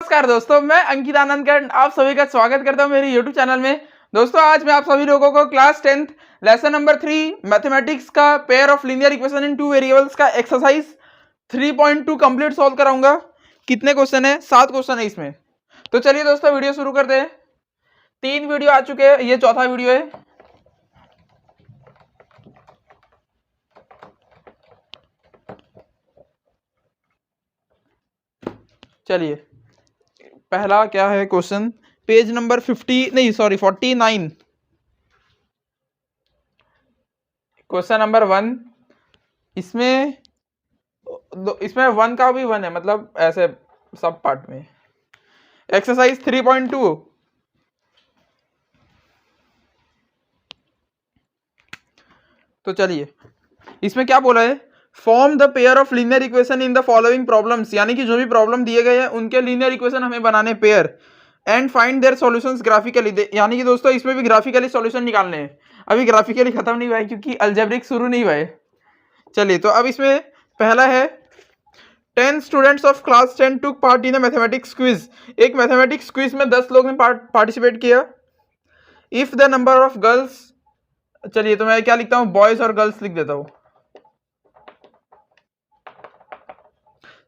नमस्कार दोस्तों, मैं अंकित आनंद आप सभी का स्वागत करता हूं मेरे YouTube चैनल में। दोस्तों आज मैं आप सभी लोगों को class 10th lesson number 3 mathematics का pair of linear equation in two variables का एक्सरसाइज 3.2 कंप्लीट सॉल्व कराऊंगा। कितने क्वेश्चन है? 7 क्वेश्चन है इसमें। तो चलिए दोस्तों वीडियो शुरू करते हैं। 3 वीडियो आ चुके हैं, ये चौथा वीडियो है। चलिए पहला क्या है question, page number 49। Question number 1, इसमें 1 का भी 1 है, मतलब ऐसे सब पार्ट में। एक्सरसाइज 3.2, तो चलिए इसमें क्या बोला है, form the pair of linear equation in the following problems, यानी कि जो भी प्रॉब्लम दिए गए हैं उनके लीनियर इक्वेशन हमें बनाने pair, and find their solutions graphically, यानी कि दोस्तों इसमें भी ग्राफिकली सॉल्यूशन निकालने हैं। अभी ग्राफिकली खत्म नहीं हुआ है क्योंकि अलजेब्रिक शुरू नहीं हुआ है। चलिए तो अब इसमें पहला है 10 students of class 10 took part in a mathematics quiz. एक मैथमेटिक्स क्विज में 10 लोग ने पार्टिसिपेट किया। If the number of girls, चलिए तो मैं क्या लिखता हूँ, बॉयज और गर्ल्स लिख देता हूँ।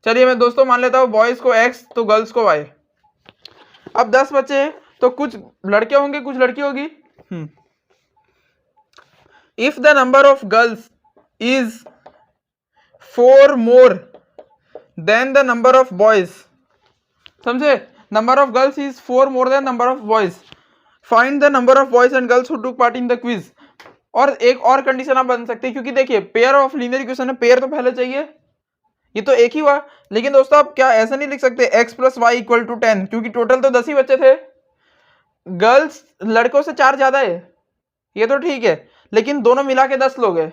चलिए मैं दोस्तों मान लेता हूँ बॉयज को x तो गर्ल्स को y। अब 10 बच्चे हैं तो कुछ लड़के होंगे कुछ लड़की होगी। If the number of girls is 4 more than the number of boys, समझे, number of girls is 4 more than number of boys, find the number of boys and girls who took part in the quiz. और एक और condition आप बन सकते हैं, क्योंकि देखिए पेयर ऑफ लीनियर इक्वेशन में पेयर तो पहले चाहिए, ये तो एक ही हुआ। लेकिन दोस्तों आप क्या ऐसा नहीं लिख सकते x + y = 10, क्योंकि टोटल तो 10 ही बच्चे थे। गर्ल्स लड़कों से 4 ज्यादा है, ये तो ठीक है, लेकिन दोनों मिला के 10 लोग हैं।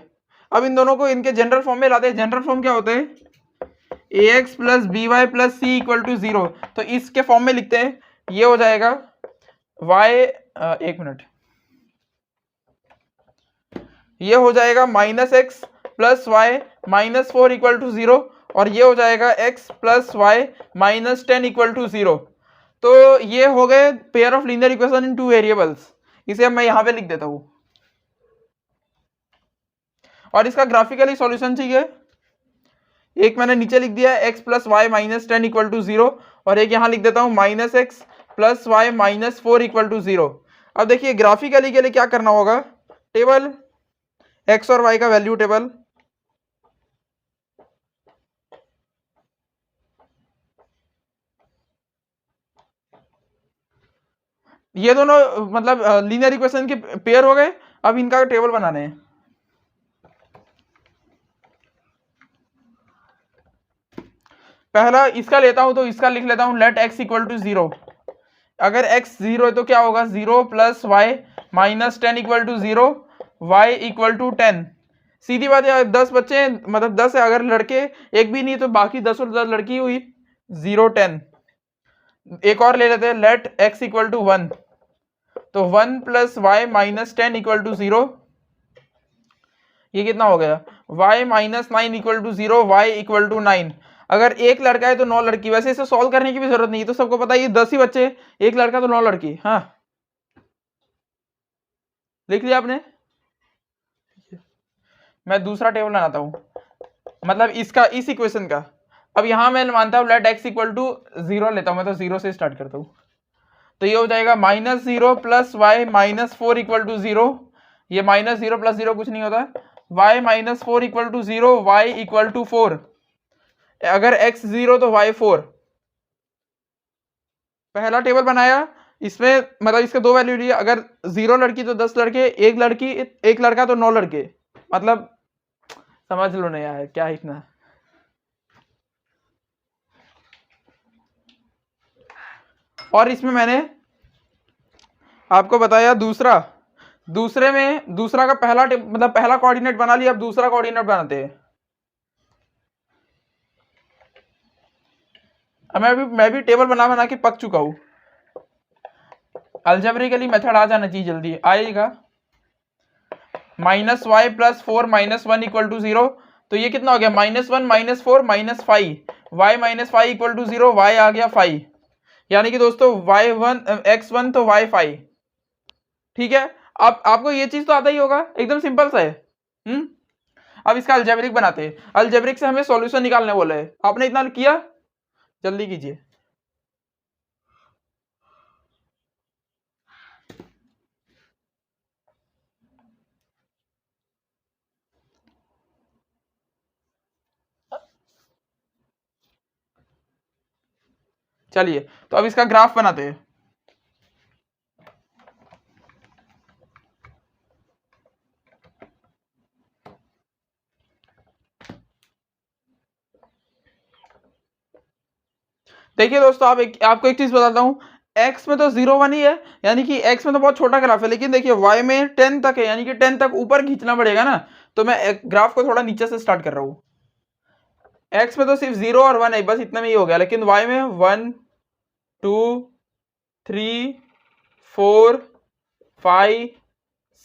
अब इन दोनों को इनके जनरल फॉर्म में लाते हैं। जनरल फॉर्म क्या होता है, ax + by + c = 0। तो इसके फॉर्म में लिखते हैं, ये हो जाएगा y, एक मिनट, ये हो जाएगा -x + y - 4 = 0, और ये हो जाएगा x + y - 10 = 0। तो ये हो गए pair of linear equation in two variables. इसे अब मैं यहां पे लिख देता हूं, और इसका ग्राफिकली सॉल्यूशन चाहिए। एक मैंने नीचे लिख दिया x + y - 10 = 0, और एक यहां लिख देता हूं -x + y - 4 = 0। अब देखिए ग्राफिकली के लिए क्या करना होगा, टेबल x और y का वैल्यू टेबल, ये दोनों मतलब लीनियर इक्वेशन के पेयर हो गए। अब इनका टेबल बनाने हैं। पहला इसका लेता हूं, तो इसका लिख लेता हूं लेट x = 0। अगर x 0 है तो क्या होगा, 0 + y - 10 = 0, y = 10। सीधी बात है, 10 बच्चे मतलब 10 है, अगर लड़के एक भी नहीं तो बाकी 10 और 10 लड़की हुई, 0 10। एक और ले लेते हैं, लेट x = 1, तो 1 + y - 10 = 0। ये कितना हो गया, y - 9 = 0, y = 9। अगर एक लड़का है तो 9 लड़की। वैसे इसे सॉल्व करने की भी जरूरत नहीं है, तो सबको पता है ये 10 ही बच्चे, एक लड़का तो 9 लड़की। हाँ लिख लिया आपने। मैं दूसरा टेबल बनाता हूं, मतलब इसका, इस इक्वेशन का। अब यहां मैं मानता हूं लेट x = 0 लेता हूं, मैं तो 0 से स्टार्ट करता हूं। तो ये हो जाएगा -0 + y - 4 = 0। ये -0 + 0 कुछ नहीं होता, y - 4 = 0, y = 4। अगर x 0 तो y 4। पहला टेबल बनाया, इसमें मतलब इसके 2 वैल्यू लिए। अगर 0 लड़की तो 10 लड़के, एक लड़की एक लड़का तो 9 लड़के। मतलब समझ लो नहीं यार, क्या इतना। और इसमें मैंने आपको बताया दूसरे में दूसरा का पहला मतलब पहला कोऑर्डिनेट बना लिया। अब दूसरा कोऑर्डिनेट बनाते हैं। अब मैं भी टेबल बना के पक चुका हूं। अलजेब्रिकली मेथड आ जाना चाहिए, जल्दी आएगा। -y + 4 - 1 = 0। तो ये कितना हो गया, -1 - 4 - 5, y - 5 = 0, y आ गया 5। यानी कि दोस्तों y1 x1 तो y5, ठीक है। अब आपको ये चीज तो आता ही होगा, एकदम सिंपल सा है। अब इसका अलजेब्रिक बनाते हैं। अलजेब्रिक से हमें सॉल्यूशन निकालने बोला है, आपने इतना किया, जल्दी कीजिए। चलिए तो अब इसका ग्राफ बनाते हैं। देखिए दोस्तों, आपको एक चीज बताता हूं, x में तो 0 1 ही है, यानी कि x में तो बहुत छोटा ग्राफ है, लेकिन देखिए y में 10 तक है, यानी कि 10 तक ऊपर खींचना पड़ेगा ना। तो मैं ग्राफ को थोड़ा नीचे से स्टार्ट कर रहा हूं। x में तो सिर्फ 0 और 1 है, बस इतना में ही हो गया, लेकिन y में 1 2 3 4 5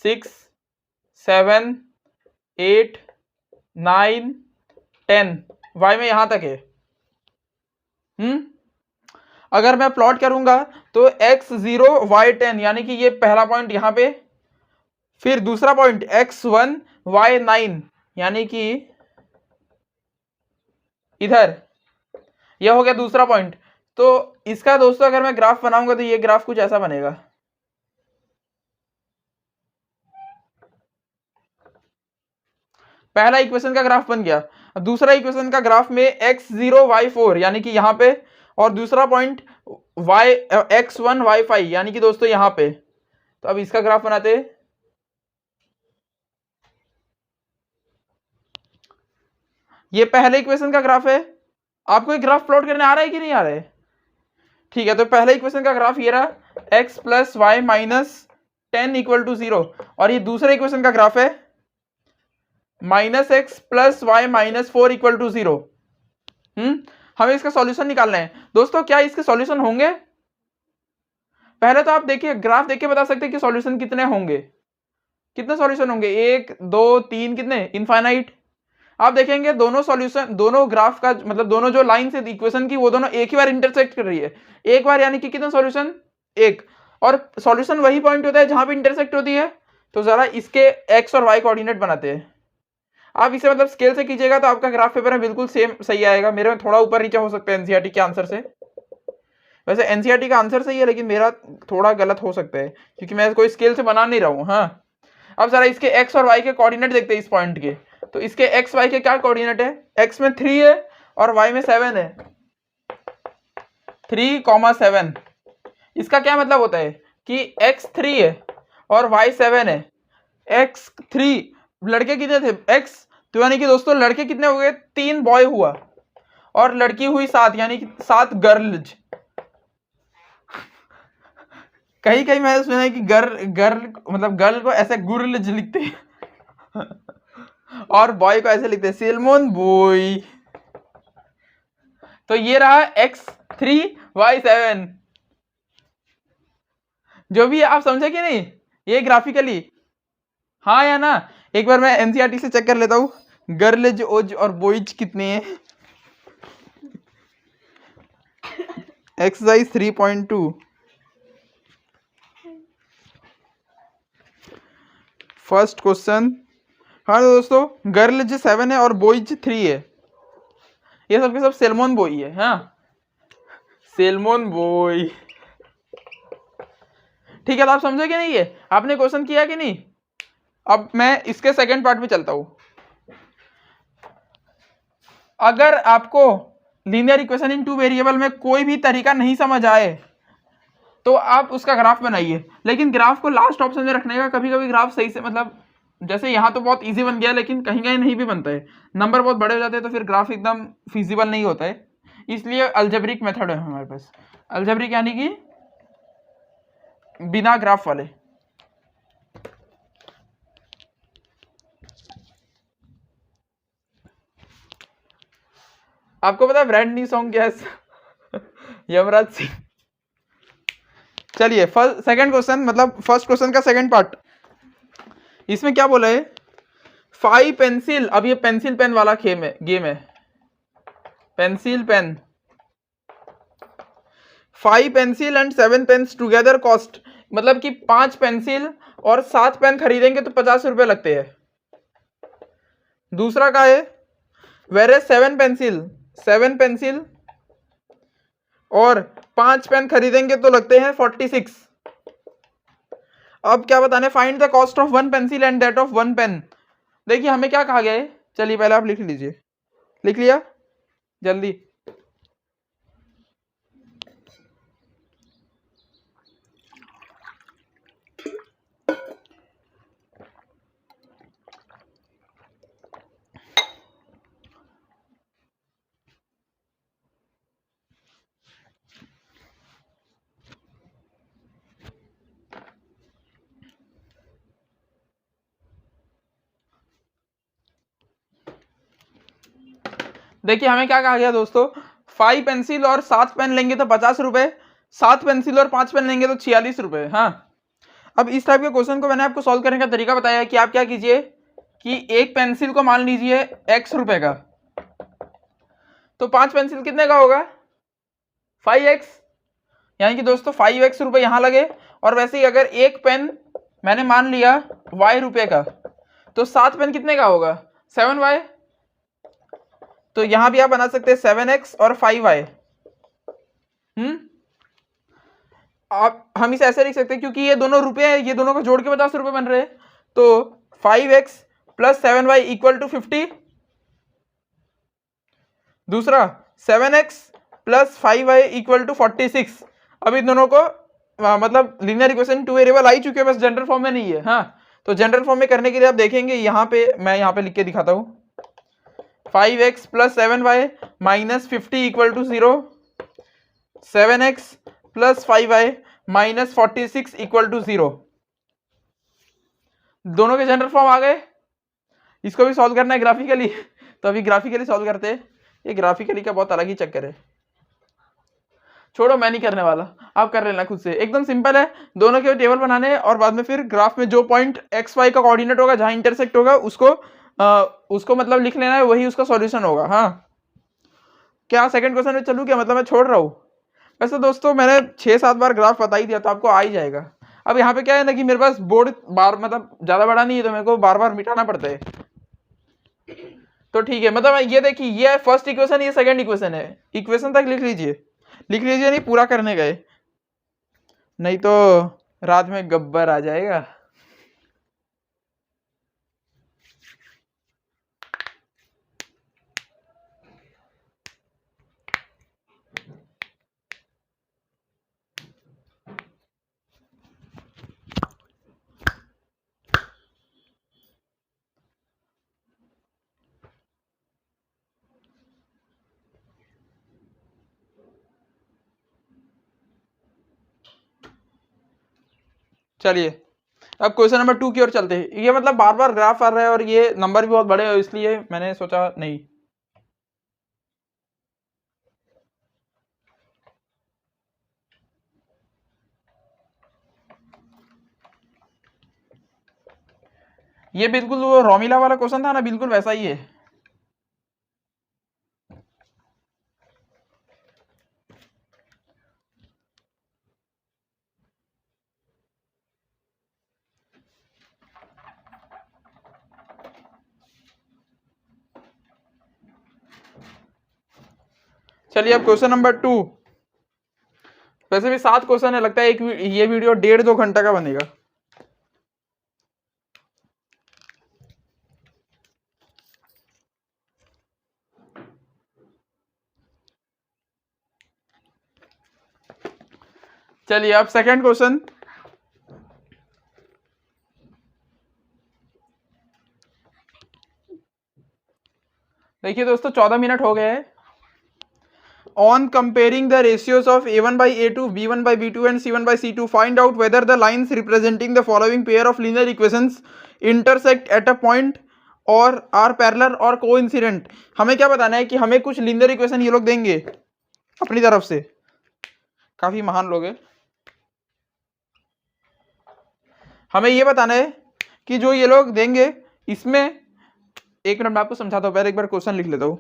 6 7 8 9 10, y में यहां तक है। अगर मैं प्लॉट करूंगा तो x0 y10, यानी कि ये पहला पॉइंट यहां पे, फिर दूसरा पॉइंट x1 y9, यानी कि इधर, यह हो गया दूसरा पॉइंट। तो इसका दोस्तों अगर मैं ग्राफ बनाऊंगा तो ये ग्राफ कुछ ऐसा बनेगा। पहला इक्वेशन का ग्राफ बन गया। दूसरा इक्वेशन का ग्राफ में x0 y4, यानी कि यहां पे, और दूसरा पॉइंट x1 y5, यानी कि दोस्तों यहां पे। तो अब इसका ग्राफ बनाते हैं। ये पहले इक्वेशन का ग्राफ है। आपको एक ग्राफ प्लॉट करने आ रहा है कि नहीं आ रहा है? ठीक है, तो पहले इक्वेशन का ग्राफ ये रहा, x plus y minus 10 equal to 0, और ये दूसरे इक्वेशन का ग्राफ है minus x plus y minus 4 equal to 0। हमें इसका सॉल्यूशन निकालना है दोस्तों। क्या इसके सॉल्यूशन होंगे? पहले तो आप देखिए, ग्राफ देख के बता सकते हैं कि सॉल्यूशन कितने होंगे। कितने सॉल्यूशन होंगे? 1 2 3, कितने? इनफाइनाइट। आप देखेंगे दोनों सॉल्यूशन, दोनों ग्राफ का मतलब दोनों जो लाइन से इक्वेशन की, वो दोनों एक ही बार इंटरसेक्ट कर रही है। एक बार, यानी कि कितना सॉल्यूशन? एक। और सॉल्यूशन वही पॉइंट होता है जहां पे इंटरसेक्ट होती है। तो जरा इसके एक्स और वाई कोऑर्डिनेट बनाते हैं। आप इसे मतलब स्केल से कीजिएगा तो आपका ग्राफ पेपर में बिल्कुल सेम सही आएगा। मेरे में थोड़ा ऊपर नीचे हो सकता है एनसीईआरटी के आंसर से। वैसे एनसीईआरटी का आंसर सही है, लेकिन मेरा थोड़ा गलत हो सकता है क्योंकि मैं कोई स्केल से बना नहीं रहा हूँ। हाँ, अब जरा इसके एक्स और वाई के कोऑर्डिनेट देखते हैं इस पॉइंट के। तो इसके एक्स वाई के क्या कोऑर्डिनेट है? एक्स में 3 है और वाई में 7 है। 3,7। इसका क्या मतलब होता है कि एक्स 3 है और वाई 7 है। एक्स 3, लड़के कितने थे? एक्स, तो यानी कि दोस्तों लड़के कितने हो गए? 3 बॉय हुआ, और लड़की हुई 7, यानी कि 7 गर्ल्स। कहीं कहीं मैंने सुना है कि गर्ल मतलब गर्ल को ऐसे गुर्ल्स लिखते हैं और बॉय को ऐसे लिखते हैं सेल्मोन बॉय। तो ये रहा x3 y7। जो भी आप समझे कि नहीं ये ग्राफिकली? हाँ या ना? एक बार मैं एनसीईआरटी से चेक कर लेता हूँ गर्ल्स ओज और बॉयज कितने हैं। Exercise 3.2, first question. हाँ तो दोस्तों गर्ल्स 7 है और बॉयज 3 है। ये सबके सब सेल्मोन बॉय है। हाँ, सेल्मोन बॉय। ठीक है, तो आप समझे कि नहीं? ये आपने क्वेश्चन किया कि नहीं? अब मैं इसके सेकंड पार्ट में चलता हूं। अगर आपको लीनियर इक्वेशन इन 2 वेरिएबल में कोई भी तरीका नहीं समझ आए तो आप उसका ग्राफ बनाइए, लेकिन ग्राफ को लास्ट ऑप्शन में रखने का। कभी कभी ग्राफ सही से मतलब जैसे यहाँ तो बहुत इजी बन गया, लेकिन कहीं कहीं नहीं भी बनता है, नंबर बहुत बड़े हो जाते हैं, तो फिर ग्राफ एकदम फिजिबल नहीं होता है। इसलिए अल्जेब्रिक मेथड है हमारे पास। अल्जेब्रिक यानी कि बिना ग्राफ वाले। आपको पता है ब्रांड न्यू सॉन्ग क्या है? यमराज सिंह। चलिए सेकंड क्वेश्चन, मतलब फर्स्ट क्वेश्चन का सेकंड पार्ट। इसमें क्या बोला है? 5 पेंसिल। अब ये पेंसिल पेन वाला गेम है। Pencil pen 5 pencil and 7 pens together cost, मतलब कि 5 पेंसिल और 7 पेन खरीदेंगे तो 50 रुपए लगते हैं। दूसरा का है वेर 7 पेंसिल और 5 पेन खरीदेंगे तो लगते हैं 46। अब क्या बताने, find the cost of 1 pencil and that of 1 pen. देखिए हमें क्या कहा गया है, चलिए पहले आप लिख लीजिए, लिख लिया जल्दी। देखिए हमें क्या कहा गया दोस्तों, 5 पेंसिल और 7 पेन लेंगे तो 50 रुपए, 7 पेंसिल और 5 पेन लेंगे तो 46 रुपए। हाँ, अब इस टाइप के क्वेश्चन को मैंने आपको सॉल्व करने का तरीका बताया कि आप क्या कीजिए कि एक पेंसिल को मान लीजिए x रुपए का, तो 5 पेंसिल कितने का होगा 5x, यानी कि दोस्तों 5x रुपए यहां लगे। और वैसे ही अगर एक पेन मैंने मान लिया y रुपए का, तो 7 पेन कितने का होगा 7y। तो यहां भी आप बना सकते हैं 7x और 5y। आप हम इसे ऐसे लिख सकते हैं क्योंकि ये दोनों रुपए हैं, ये दोनों को जोड़ के 50 रुपए बन रहे हैं। तो 5x plus 7y equal to 50। दूसरा 7x plus 5y equal to 46। अब इन दोनों को मतलब लीनियर इक्वेशन 2 वेरिएबल आ ही चुके हैं, बस जनरल फॉर्म में नहीं है। हाँ, तो जनरल फॉर्म में करने के लिए आप देखेंगे यहाँ पे, मैं यहाँ पे लिख के दिखाता हूँ, 5x plus 7y minus 50 equal to 0, 7x plus 5y minus 46 equal to 0। दोनों के जनरल फॉर्म आ गए। इसको भी सॉल्व करना है ग्राफिकली, तो अभी ग्राफिकली सॉल्व करते हैं। ये ग्राफिकली का बहुत अलग ही चक्कर है, छोड़ो मैं नहीं करने वाला, आप कर लेना खुद से, एकदम सिंपल है। दोनों के टेबल बनाने हैं और बाद में फिर ग्राफ में जो पॉइंट एक्स वाई का कोऑर्डिनेट होगा, जहां इंटरसेक्ट होगा, उसको मतलब लिख लेना है, वही उसका सॉल्यूशन होगा। हाँ, क्या सेकंड क्वेश्चन में चलूं क्या, मतलब मैं छोड़ रहा हूँ। वैसे दोस्तों मैंने 6-7 बार ग्राफ बता ही दिया, तो आपको आ ही जाएगा। अब यहाँ पे क्या है ना कि मेरे पास बोर्ड बार मतलब ज्यादा बड़ा नहीं है, तो मेरे को बार बार मिटाना पड़ता है। तो ठीक है, मतलब ये देखिए, ये फर्स्ट इक्वेशन, ये सेकंड इक्वेशन है। इक्वेशन तक लिख लीजिए, लिख लीजिए, नहीं पूरा करने गए, नहीं तो रात में गब्बर आ जाएगा। चलिए अब क्वेश्चन नंबर 2 की ओर चलते हैं। ये मतलब बार बार ग्राफ आ रहा है और ये नंबर भी बहुत बड़े हैं, इसलिए मैंने सोचा नहीं। ये बिल्कुल वो रोमिला वाला क्वेश्चन था ना, बिल्कुल वैसा ही है। चलिए अब क्वेश्चन नंबर 2। वैसे भी 7 क्वेश्चन है, लगता है एक ये वीडियो 1.5-2 घंटा का बनेगा। चलिए अब सेकंड क्वेश्चन। देखिए दोस्तों 14 मिनट हो गए हैं। On comparing the ratios of A1 by A2, B1 by B2 and C1 by C2, find out whether the lines representing the following pair of linear equations intersect at a point or are parallel or coincident। हमें क्या बताना है कि हमें कुछ linear equation ये लोग देंगे अपनी तरफ से, काफी महान लोग हैं। हमें ये बताना है कि जो ये लोग देंगे इसमें, एक मिनट मैं आपको समझाता हूँ, पहले एक बार क्वेश्चन लिख लेता हूँ।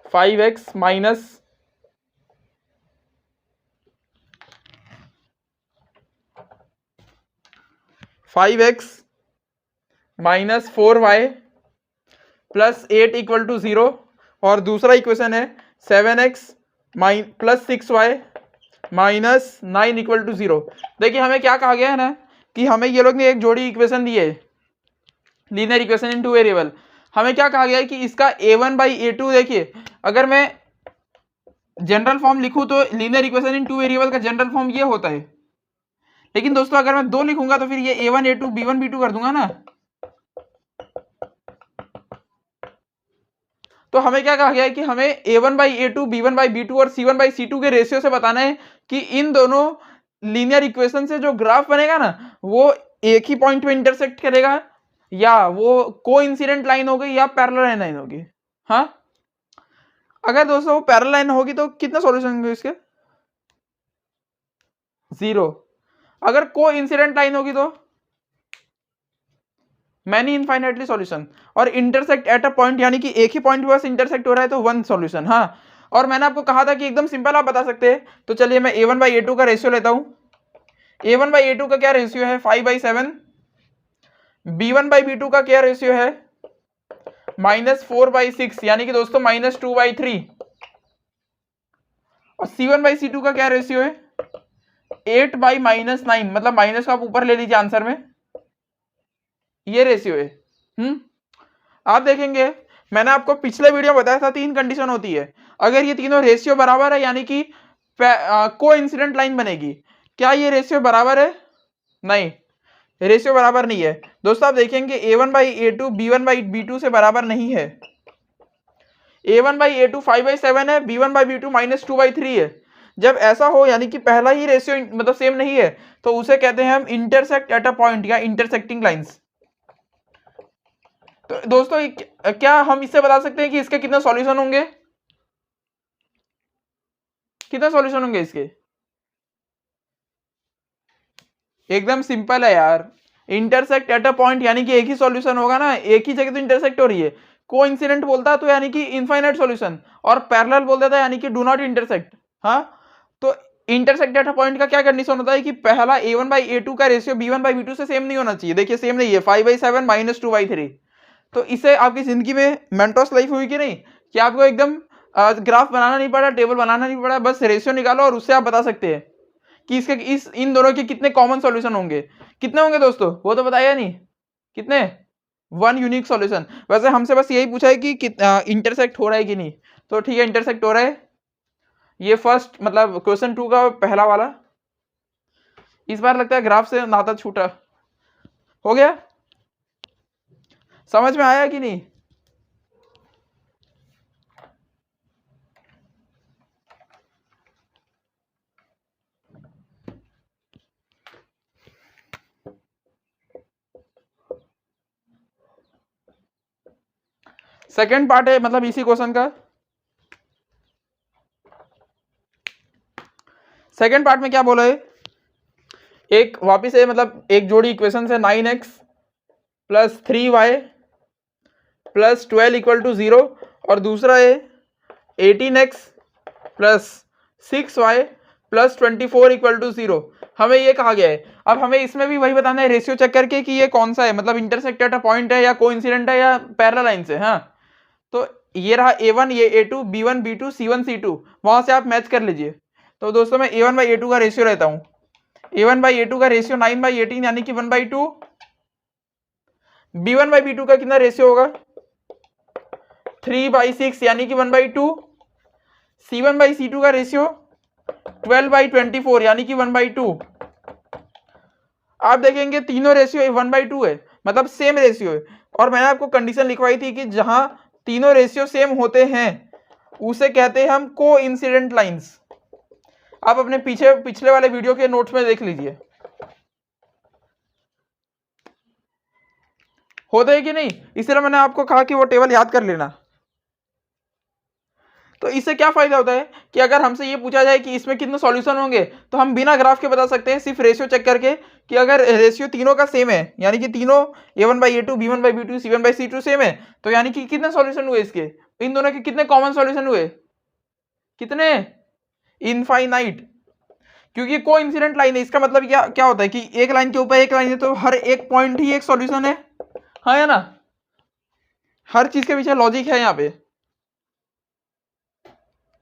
5x minus 5x minus 4y plus 8 equal to 0, और दूसरा इक्वेशन है 7x plus 6y minus 9 equal to 0। देखिए हमें क्या कहा गया है ना कि हमें ये लोग ने एक जोड़ी इक्वेशन दी है, linear equation in two variable. हमें क्या कहा गया है कि इसका a1 बाई a2, देखिए अगर मैं जनरल फॉर्म लिखूं तो linear equation in two variable का जनरल फॉर्म ये होता है, लेकिन दोस्तों अगर मैं 2 लिखूंगा तो फिर ये a1 a2 b1 b2 कर दूंगा ना। तो हमें क्या कहा गया है कि हमें a1 by a2 b1 by b2 और c1 बाई c2 के रेशियो से बताना है कि इन दोनों लीनियर इक्वेशन से जो ग्राफ बनेगा ना वो एक ही पॉइंट में इंटरसेक्ट करेगा, या वो कोइंसिडेंट लाइन होगी या पैरेलल लाइन होगी। हाँ, अगर दोस्तों वो पैरेलल लाइन होगी तो कितने सॉल्यूशन होंगे इसके? 0। अगर कोइंसिडेंट लाइन होगी तो मैनी इनफाइनाइटली सॉल्यूशन, और इंटरसेक्ट एट अ पॉइंट यानी कि एक ही पॉइंट पर इंटरसेक्ट हो रहा है तो 1 सॉल्यूशन। हाँ, और मैंने आपको कहा था कि एकदम सिंपल आप बता सकते हैं, तो चलिए मैं a1 बाई a2 का रेशियो लेता हूं। a1 बाई a2 का क्या रेशियो है? 5/7। b1 बाई b2 का क्या रेशियो है? -4/6 यानी कि दोस्तों -2/3। और c1 बाई c2 का क्या रेशियो है? 8/-9, मतलब माइनस का आप ऊपर ले लीजिए आंसर में, ये रेशियो है। आप देखेंगे मैंने आपको पिछले वीडियो में बताया था 3 कंडीशन होती है। अगर ये तीनों रेशियो बराबर है यानी कि कोइंसिडेंट लाइन बनेगी। क्या ये रेशियो बराबर है? नहीं, रेशियो बराबर नहीं है। दोस्तों आप देखेंगे a1 by a2 b1 by b2 से बराबर नहीं है। a1 बाई a2 5/7 है, b1 बाई b2 -2/3 है। जब ऐसा हो यानी कि पहला ही रेशियो मतलब सेम नहीं है तो उसे कहते हैं हम इंटरसेक्ट एट अ पॉइंट या इंटरसेक्टिंग लाइंस। तो दोस्तों क्या हम इससे बता सकते हैं कि इसके कितने सॉल्यूशन होंगे? कितने सॉल्यूशन होंगे इसके? एकदम सिंपल है यार, इंटरसेक्ट एट अ पॉइंट यानी कि एक ही सॉल्यूशन होगा ना, एक ही जगह तो इंटरसेक्ट हो रही है। कोइंसिडेंट बोलता तो यानी कि इनफाइनाइट सॉल्यूशन, और पैरेलल बोल देता यानी कि डू नॉट इंटरसेक्ट। हाँ, तो इंटरसेक्ट एट अ पॉइंट का क्या कंडीशन होता है कि पहला a1 बाई a2 का रेशियो b1 बाई b2 से सेम नहीं होना चाहिए। देखिए सेम नहीं है, 5/7 -2/3। तो इससे आपकी जिंदगी में मेंटोस लाइफ हुई कि नहीं, कि आपको एकदम ग्राफ बनाना नहीं पड़ा, टेबल बनाना नहीं पड़ा, बस रेशियो निकालो और उससे आप बता सकते हैं कि इसके इन दोनों के कितने कॉमन सॉल्यूशन होंगे। कितने होंगे दोस्तों? वो तो बताया नहीं कितने, 1 यूनिक सॉल्यूशन। वैसे हमसे बस यही पूछा है कि इंटरसेक्ट हो रहा है कि नहीं, तो ठीक है इंटरसेक्ट हो रहा है। ये फर्स्ट मतलब क्वेश्चन 2 का पहला वाला। इस बार लगता है ग्राफ से नाता छूटा हो गया। समझ में आया कि नहीं? सेकेंड पार्ट है मतलब इसी क्वेश्चन का। सेकेंड पार्ट में क्या बोला है, एक वापिस है मतलब एक जोड़ी इक्वेशन है 9x plus 3y plus 12 equal to 0, और दूसरा है 18x plus 6y plus 24 equal to 0। हमें ये कहा गया है। अब हमें इसमें भी वही बताना है रेशियो चेक करके कि ये कौन सा है, मतलब इंटरसेक्ट एट अ पॉइंट है या कोइंसिडेंट है या पैरेलल लाइन से। हाँ, तो ये रहा a1, ये a2, b1 b2 c1 c2, वहां से आप मैच कर लीजिए। तो दोस्तों मैं a1 बाई a2 का रेशियो लेता हूं। a1 बाई a2 का रेशियो 9/18 यानी कि 1/2। b1 बाई b2 का कितना रेशियो होगा? 3/6 यानी कि 1/2। c1 बाई c2 का रेशियो 12/24 यानी कि 1/2। आप देखेंगे तीनों रेशियो 1/2 है, मतलब सेम रेशियो है। और मैंने आपको कंडीशन लिखवाई थी कि जहां तीनों रेशियो सेम होते हैं उसे कहते हैं हम कोइंसिडेंट लाइंस। आप अपने पिछले वाले वीडियो के नोट्स में देख लीजिए, होते हैं कि नहीं। इसलिए मैंने आपको कहा कि वो टेबल याद कर लेना। तो इससे क्या फायदा होता है कि अगर हमसे ये पूछा जाए कि इसमें कितने सॉल्यूशन होंगे तो हम बिना ग्राफ के बता सकते हैं, सिर्फ रेशियो चेक करके कि अगर रेशियो तीनों का सेम है यानी कि तीनों a1 by a2 b1 by b2 c1 by c2 same है, तो यानी कि कितने सॉल्यूशन हुए इसके, इन दोनों के कितने कॉमन सॉल्यूशन हुए? कितने? इनफाइनाइट। क्योंकि कोइंसिडेंट लाइन है, इसका मतलब क्या क्या होता है कि एक लाइन के ऊपर एक लाइन है तो हर एक पॉइंट ही एक सॉल्यूशन है, हाँ या ना। हर चीज के पीछे लॉजिक है यहाँ पे,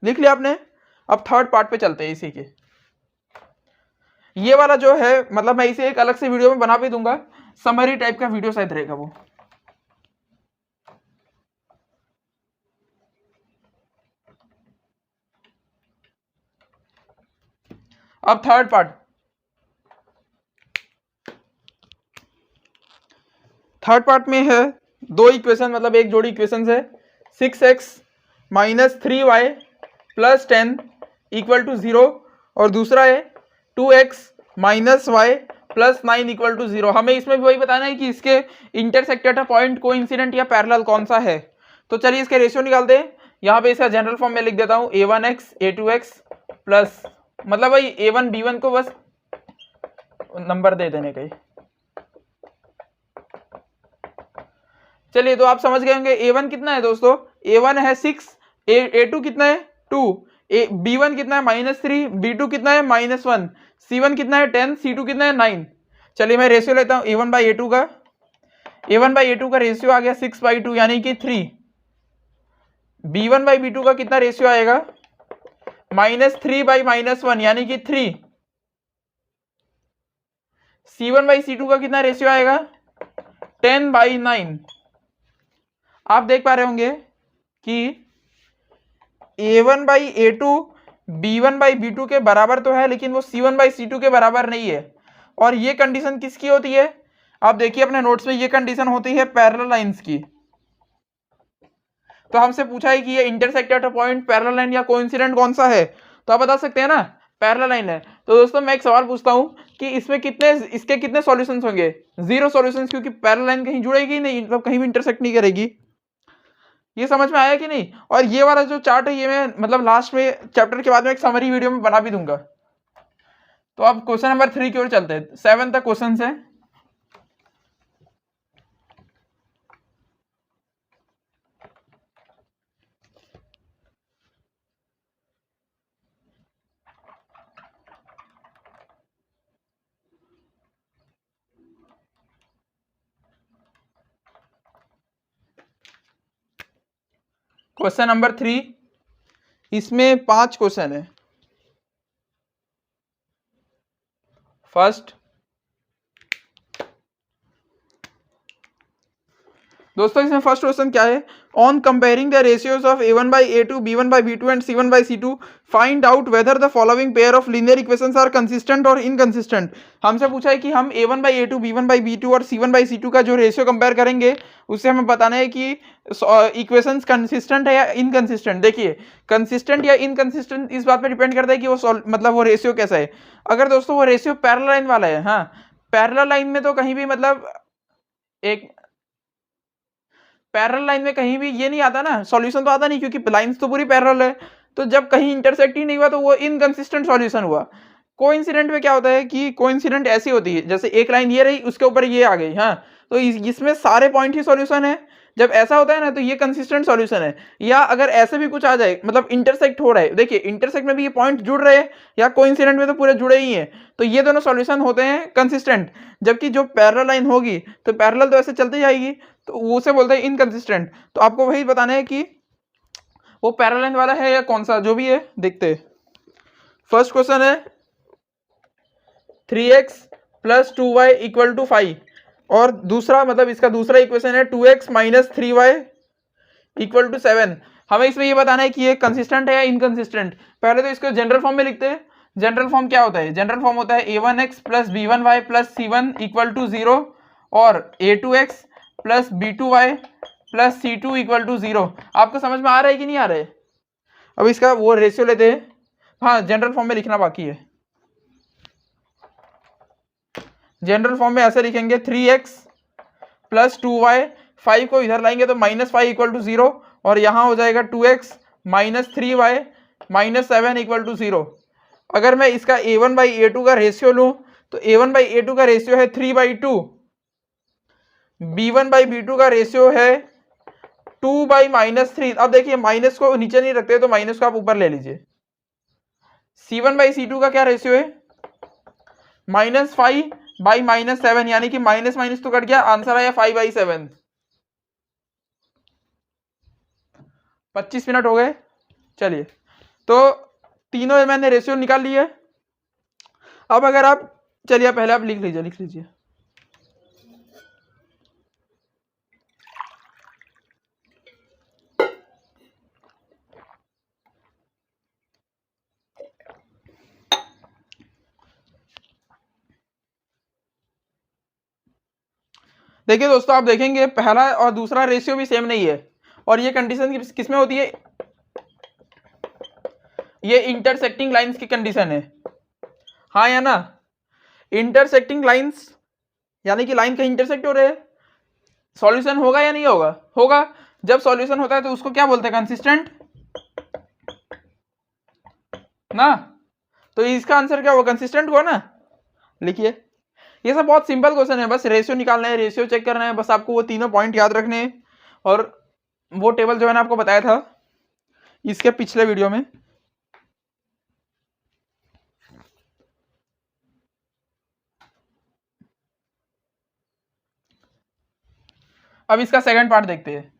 लिख लिया आपने। अब थर्ड पार्ट पे चलते हैं इसी के। ये वाला जो है मतलब मैं इसे एक अलग से वीडियो में बना भी दूंगा, समरी टाइप का वीडियो शायद रहेगा वो। अब थर्ड पार्ट, थर्ड पार्ट में है दो इक्वेशन, मतलब एक जोड़ी इक्वेशन है 6x minus 3y plus 10 equal to 0, और दूसरा है 2x minus y plus 9 equal to 0। हमें इसमें भी वही बताना है कि इसके इंटरसेक्टेड पॉइंट कोइंसिडेंट या पैरेलल कौन सा है। तो चलिए इसके रेशियो निकालते हैं। यहाँ पे इसका जनरल फॉर्म मैं लिख देता हूँ a1x a2x प्लस, मतलब भाई a1 b1 को बस नंबर दे देने का। चलिए तो आप समझ गए होंगे a1 कितना है दोस्तों, a1 है 6, a2 कितना है 2, b1 कितना है -3, b2 कितना है -1, c1 कितना है 10, c2 कितना है 9। चलिए मैं रेशियो लेता हूँ a1 बाई a2 का। a1 बाई a2 का रेशियो आ गया 6/2 यानी कि 3। b1 बाई b2 का कितना रेशियो आएगा, -3/-1 यानी कि 3। c1 बाई c2 का कितना रेशियो आएगा 10/9। आप देख पा रहे होंगे कि a1 by a2 b1 by b2 के बराबर तो है, लेकिन वो c1 बाई c2 के बराबर नहीं है। और ये कंडीशन किसकी होती है, आप देखिए अपने नोट्स में, ये कंडीशन होती है पैरेलल लाइंस की। तो हमसे पूछा है कि ये इंटरसेक्टेड पॉइंट पैरेलल लाइन या कोइंसिडेंट कौन सा है, तो आप बता सकते हैं ना पैरेलल लाइन है। तो दोस्तों मैं एक सवाल पूछता हूं कि इसमें इसके कितने सॉल्यूशंस होंगे, 0 सॉल्यूशंस, क्योंकि पैरेलल लाइन कहीं जुड़ेगी नहीं, मतलब कहीं भी इंटरसेक्ट नहीं करेगी। ये समझ में आया कि नहीं। और ये वाला जो चार्ट है ये मैं मतलब लास्ट में चैप्टर के बाद में एक समरी वीडियो में बना भी दूंगा। तो अब क्वेश्चन नंबर 3 की ओर चलते हैं, 7 तक क्वेश्चन है। क्वेश्चन नंबर 3, इसमें 5 क्वेश्चन है। फर्स्ट दोस्तों इसमें फर्स्ट क्वेश्चन क्या है, on comparing the ratios of a1 by a2 b1 by b2 and c1 by c2 find out whether the following pair of linear equations are consistent और inconsistent. हमसे पूछा है कि हम a1 by a2 b1 by b2 और c1 by c2 का जो ratio compare करेंगे उससे हमें बताना है कि इक्वेशंस कंसिस्टेंट है या इनकंसिस्टेंट। देखिए कंसिस्टेंट या इनकंसिस्टेंट इस बात पर डिपेंड करता है कि वो मतलब वो रेशियो कैसा है। अगर दोस्तों वो रेशियो पैरेलल लाइन वाला है, हाँ पैरेलल लाइन में तो कहीं भी मतलब एक पैरेलल लाइन में कहीं भी ये नहीं आता ना, सॉल्यूशन तो आता नहीं, क्योंकि लाइंस तो पूरी पैरेलल है। तो जब कहीं इंटरसेक्ट ही नहीं हुआ तो वो इनकंसिस्टेंट सॉल्यूशन हुआ। कोइंसिडेंट में क्या होता है कि कोइंसिडेंट ऐसी होती है जैसे एक लाइन ये रही उसके ऊपर ये आ गई, हाँ तो इसमें सारे पॉइंट ही सॉल्यूशन है। जब ऐसा होता है ना तो ये कंसिस्टेंट सॉल्यूशन है। या अगर ऐसे भी कुछ आ जाए मतलब इंटरसेक्ट हो रहा है, देखिए इंटरसेक्ट में भी ये पॉइंट जुड़ रहे हैं या कोइंसिडेंट में तो पूरे जुड़े ही हैं, तो ये दोनों सॉल्यूशन होते हैं कंसिस्टेंट। जबकि जो पैरेलल लाइन होगी तो पैरेलल तो ऐसे चलती जाएगी, तो उसे बोलते हैं इनकंसिस्टेंट। तो आपको वही बताना है कि वो पैरेलल लाइन वाला है या कौन सा, जो भी है देखते हैं। फर्स्ट क्वेश्चन है 3x plus 2y equal to 5, और दूसरा मतलब इसका दूसरा इक्वेशन है 2x minus 3y equal to 7। हमें इसमें ये बताना है कि ये कंसिस्टेंट है या इनकंसिस्टेंट। पहले तो इसको जनरल फॉर्म में लिखते हैं। जनरल फॉर्म क्या होता है, जनरल फॉर्म होता है a1x plus b1y plus c1 equal to 0 और a2x plus b2y plus c2 equal to 0। आपको समझ में आ रहा है कि नहीं आ रहा है। अब इसका वो रेशियो लेते हैं, हाँ जनरल फॉर्म में लिखना बाकी है। जनरल फॉर्म में ऐसे लिखेंगे 3x प्लस 2y, 5 को इधर लाएंगे तो -5 इक्वल टू 0, और यहाँ हो जाएगा 2x minus 3y minus 7 equal to 0। अगर मैं इसका a1 बाई a2 का रेशियो लूँ तो a1 बाई a2 का रेशियो है 3/2, b1 बाई b2 का रेशियो है 2/-3। अब देखिए माइनस को नीचे नहीं रखते तो माइनस को आप ऊपर ले लीजिए। c1 बाई c2 का क्या रेशियो है -5/-7 यानी कि माइनस माइनस तो कट गया, आंसर आया 5/7। 25 मिनट हो गए। चलिए, तो तीनों मैंने रेशियो निकाल लिए। अब अगर आप, चलिए पहले आप लिख लीजिए। देखिए दोस्तों, आप देखेंगे पहला और दूसरा रेशियो भी सेम नहीं है, और ये कंडीशन किस में होती है? ये इंटरसेक्टिंग लाइंस की कंडीशन है, हाँ या ना? इंटरसेक्टिंग लाइंस यानी कि लाइन कहीं इंटरसेक्ट हो रहे हैं, सॉल्यूशन होगा या नहीं होगा? होगा। जब सॉल्यूशन होता है तो उसको क्या बोलते हैं? कंसिस्टेंट ना। तो इसका आंसर क्या होगा? कंसिस्टेंट हुआ ना। लिखिए, ये सब बहुत सिंपल क्वेश्चन है, बस रेशियो निकालना है, रेशियो चेक करना है, बस आपको वो तीनों पॉइंट याद रखने हैं। और वो टेबल जो मैंने आपको बताया था इसके पिछले वीडियो में, अब इसका सेकंड पार्ट देखते हैं।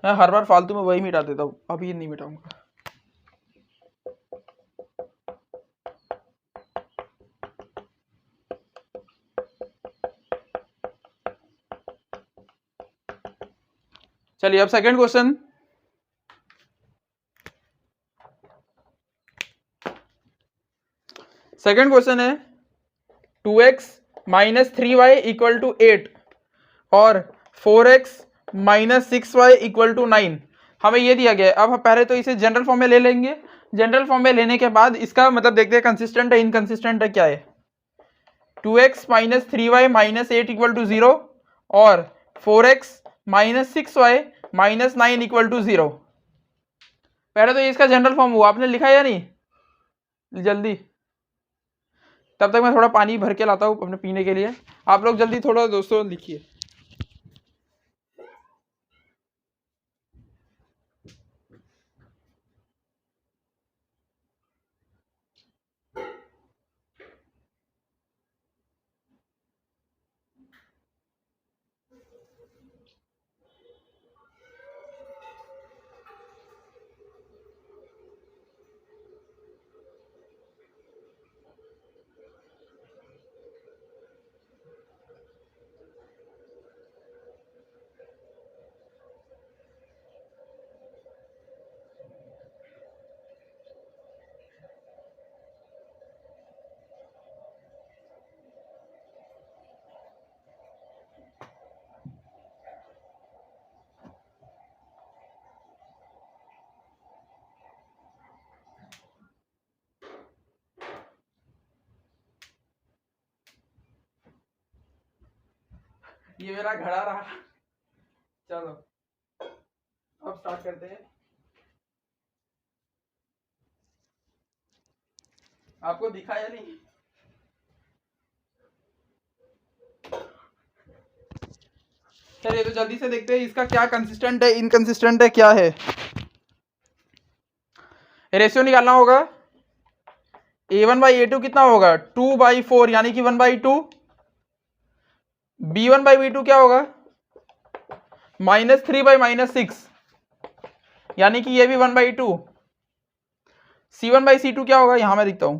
मैं हर बार फालतू में वही मिटा देता हूँ, अभी नहीं मिटाऊंगा। चलिए, अब सेकंड क्वेश्चन। सेकंड क्वेश्चन है 2x - 3y = 8 और 4x - 6y = 9। हमें ये दिया गया है। अब हम पहले तो इसे जनरल फॉर्म में ले लेंगे। जनरल फॉर्म में लेने के बाद इसका मतलब देखते हैं कंसिस्टेंट है इनकंसिस्टेंट है क्या है। 2x - 3y - 8 = 0 और 4x - 6y - 9 = 0। पहले तो ये इसका जनरल फॉर्म हुआ, आपने लिखा या नहीं? जल्दी, तब तक मैं थोड़ा पानी भर के लाता हूँ अपने पीने के लिए। आप लोग जल्दी थोड़ा दोस्तों लिखिए। ये मेरा घड़ा रहा। चलो, अब स्टार्ट करते हैं। आपको दिखा या नहीं? चलिए, तो जल्दी से देखते हैं इसका क्या कंसिस्टेंट है इनकंसिस्टेंट है क्या है। रेशियो निकालना होगा। a1/a2 कितना होगा? 2/4 यानी कि 1/2। b1/b2 क्या होगा? -3/-6 यानी कि ये भी 1/2। c1/c2 क्या होगा? यहां मैं लिखता हूं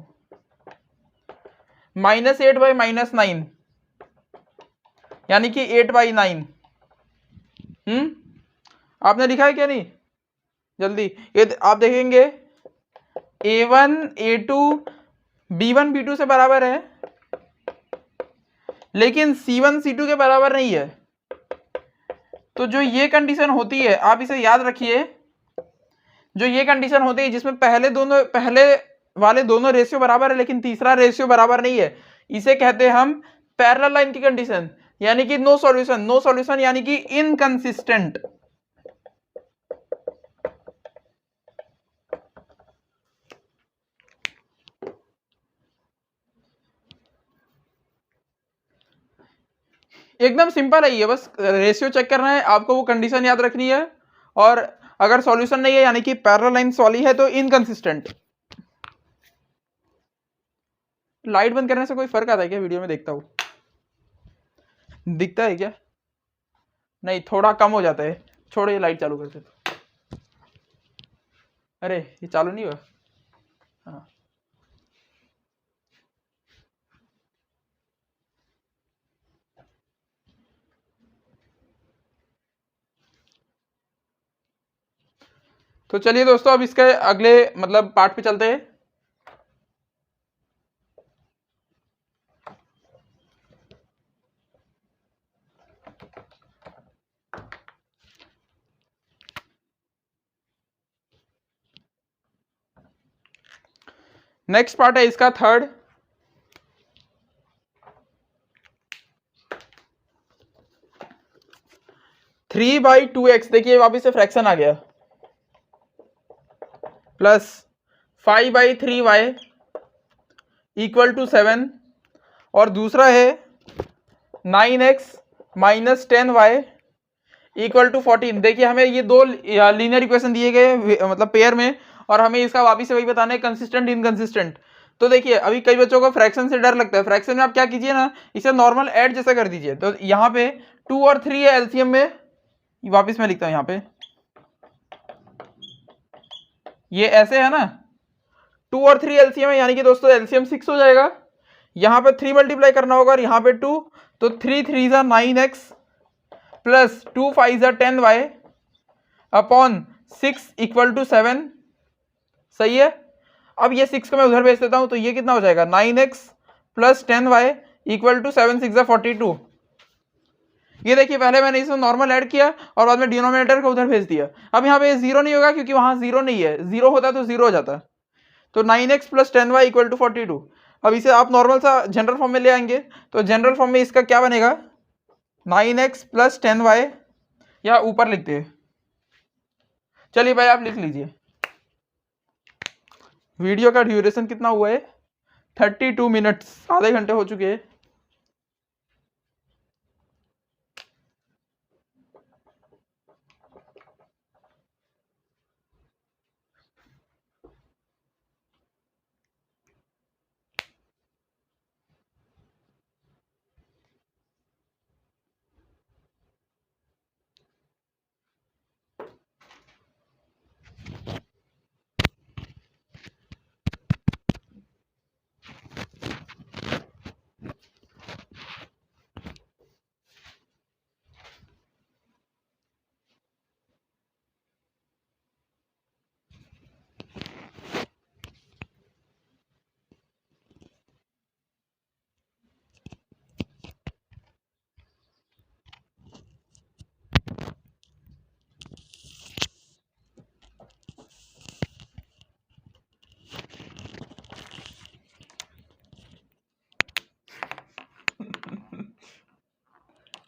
-8/-9 यानी कि 8/9। आपने लिखा है क्या? नहीं, जल्दी। ये आप देखेंगे a1 a2 b1 b2 से बराबर है, लेकिन c1 c2 के बराबर नहीं है। तो जो ये कंडीशन होती है, आप इसे याद रखिए, जो ये कंडीशन होती है जिसमें पहले वाले दोनों रेशियो बराबर है लेकिन तीसरा रेशियो बराबर नहीं है, इसे कहते हैं हम पैरेलल लाइन की कंडीशन, यानी कि नो सॉल्यूशन। नो सॉल्यूशन यानी कि इनकंसिस्टेंट। एकदम सिंपल है ये, बस रेशियो चेक करना है आपको, वो कंडीशन याद रखनी है। और अगर सॉल्यूशन नहीं है यानी कि पैरेलल लाइंस वाली है तो इनकंसिस्टेंट। लाइट बंद करने से कोई फर्क आता है क्या? वीडियो में देखता हूँ, दिखता है क्या? नहीं, थोड़ा कम हो जाता है। छोड़ो, ये लाइट चालू करते। अरे ये चालू नहीं हुआ। हाँ, तो चलिए दोस्तों, अब इसके अगले मतलब पार्ट पे चलते हैं। नेक्स्ट पार्ट है इसका third. Three by two x, देखिए वापिस से फ्रैक्शन आ गया, प्लस 5/3y इक्वल टू 7, और दूसरा है 9x minus 10y equal to 14। देखिए हमें ये दो लीनियर इक्वेशन दिए गए मतलब पेयर में, और हमें इसका वापिस से वही बताना है कंसिस्टेंट इनकंसिस्टेंट। तो देखिए अभी कई बच्चों को फ्रैक्शन से डर लगता है, फ्रैक्शन में आप क्या कीजिए ना, इसे नॉर्मल ऐड जैसा कर दीजिए। तो यहाँ पे 2 और 3 है एलसीएम में, वापिस मैं लिखता हूँ यहाँ पे, ये ऐसे है ना, 2 और 3 एलसीएम है, यानी कि दोस्तों एलसीएम 6 हो जाएगा। यहाँ पे 3 मल्टीप्लाई करना होगा और यहाँ पे 2, तो 3 3 जा 9x प्लस 2 5 जा 10y अपॉन 6 इक्वल टू 7। सही है। अब ये 6 को मैं उधर भेज देता हूं, तो ये कितना हो जाएगा 9x plus 10y equal to 7 6 जा 42। ये देखिए पहले मैंने इसमें नॉर्मल ऐड किया और बाद में डिनोमिनेटर को उधर भेज दिया। अब यहाँ पे जीरो नहीं होगा क्योंकि वहां जीरो नहीं है, जीरो होता तो जीरो हो जाता। तो 9x plus 10y equal to 42। अब इसे आप नॉर्मल सा जनरल फॉर्म में ले आएंगे, तो जनरल फॉर्म में इसका क्या बनेगा, 9x प्लस 10y, या ऊपर लिखते हैं। चलिए भाई आप लिख लीजिए। वीडियो का ड्यूरेशन कितना हुआ है, 32 मिनट्स, आधे घंटे हो चुके हैं।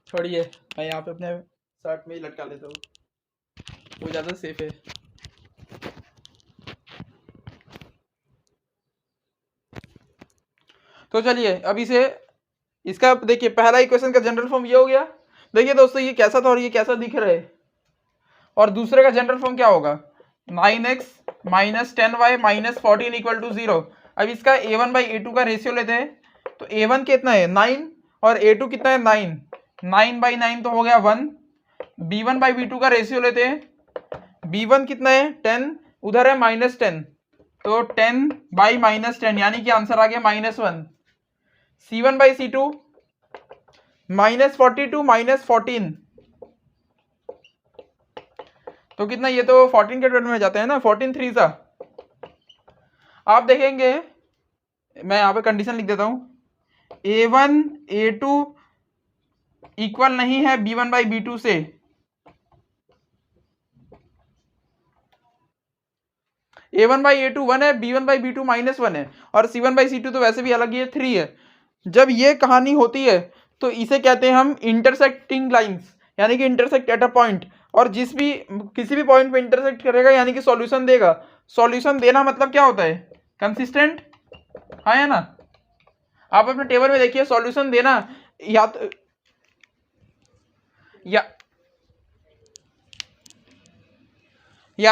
छोड़िए, मैं यहाँ पे अपने शर्ट में ही लटका लेता हूँ, वो ज़्यादा सेफ है। तो चलिए अब इसे, इसका देखिए पहला इक्वेशन का जनरल फॉर्म ये हो गया। देखिए दोस्तों ये कैसा था और ये कैसा दिख रहा है, और दूसरे का जनरल फॉर्म क्या होगा, 9x minus 10y minus 14 equal to 0। अब इसका a1/a2 का रेशियो लेते हैं, तो a1 कितना है 9 और a2 कितना है 9, 9/9 तो हो गया 1। b1/b2 का रेशियो लेते हैं, b1 कितना है 10, उधर है -10, तो 10/-10 यानी कि आंसर आ गया -1। c1/c2 -42 -14, तो कितना, ये तो 14 के ट्वेल्व में जाते हैं ना, 14 3 सा। आप देखेंगे, मैं यहाँ पे कंडीशन लिख देता हूँ, a1 a2 इक्वल नहीं है b1/b2 से। a1/a2 1 है, b1/b2 -1 है, और c1/c2 तो वैसे भी अलग ही है 3 है। जब ये कहानी होती है तो इसे कहते हैं हम इंटरसेक्टिंग लाइंस, यानी कि इंटरसेक्ट एट अ पॉइंट, और जिस भी किसी भी पॉइंट पे इंटरसेक्ट करेगा यानी कि सॉल्यूशन देगा। सॉल्यूशन देना मतलब क्या होता है, कंसिस्टेंट, हाँ है ना। आप अपने टेबल में देखिए, सॉल्यूशन देना या तो या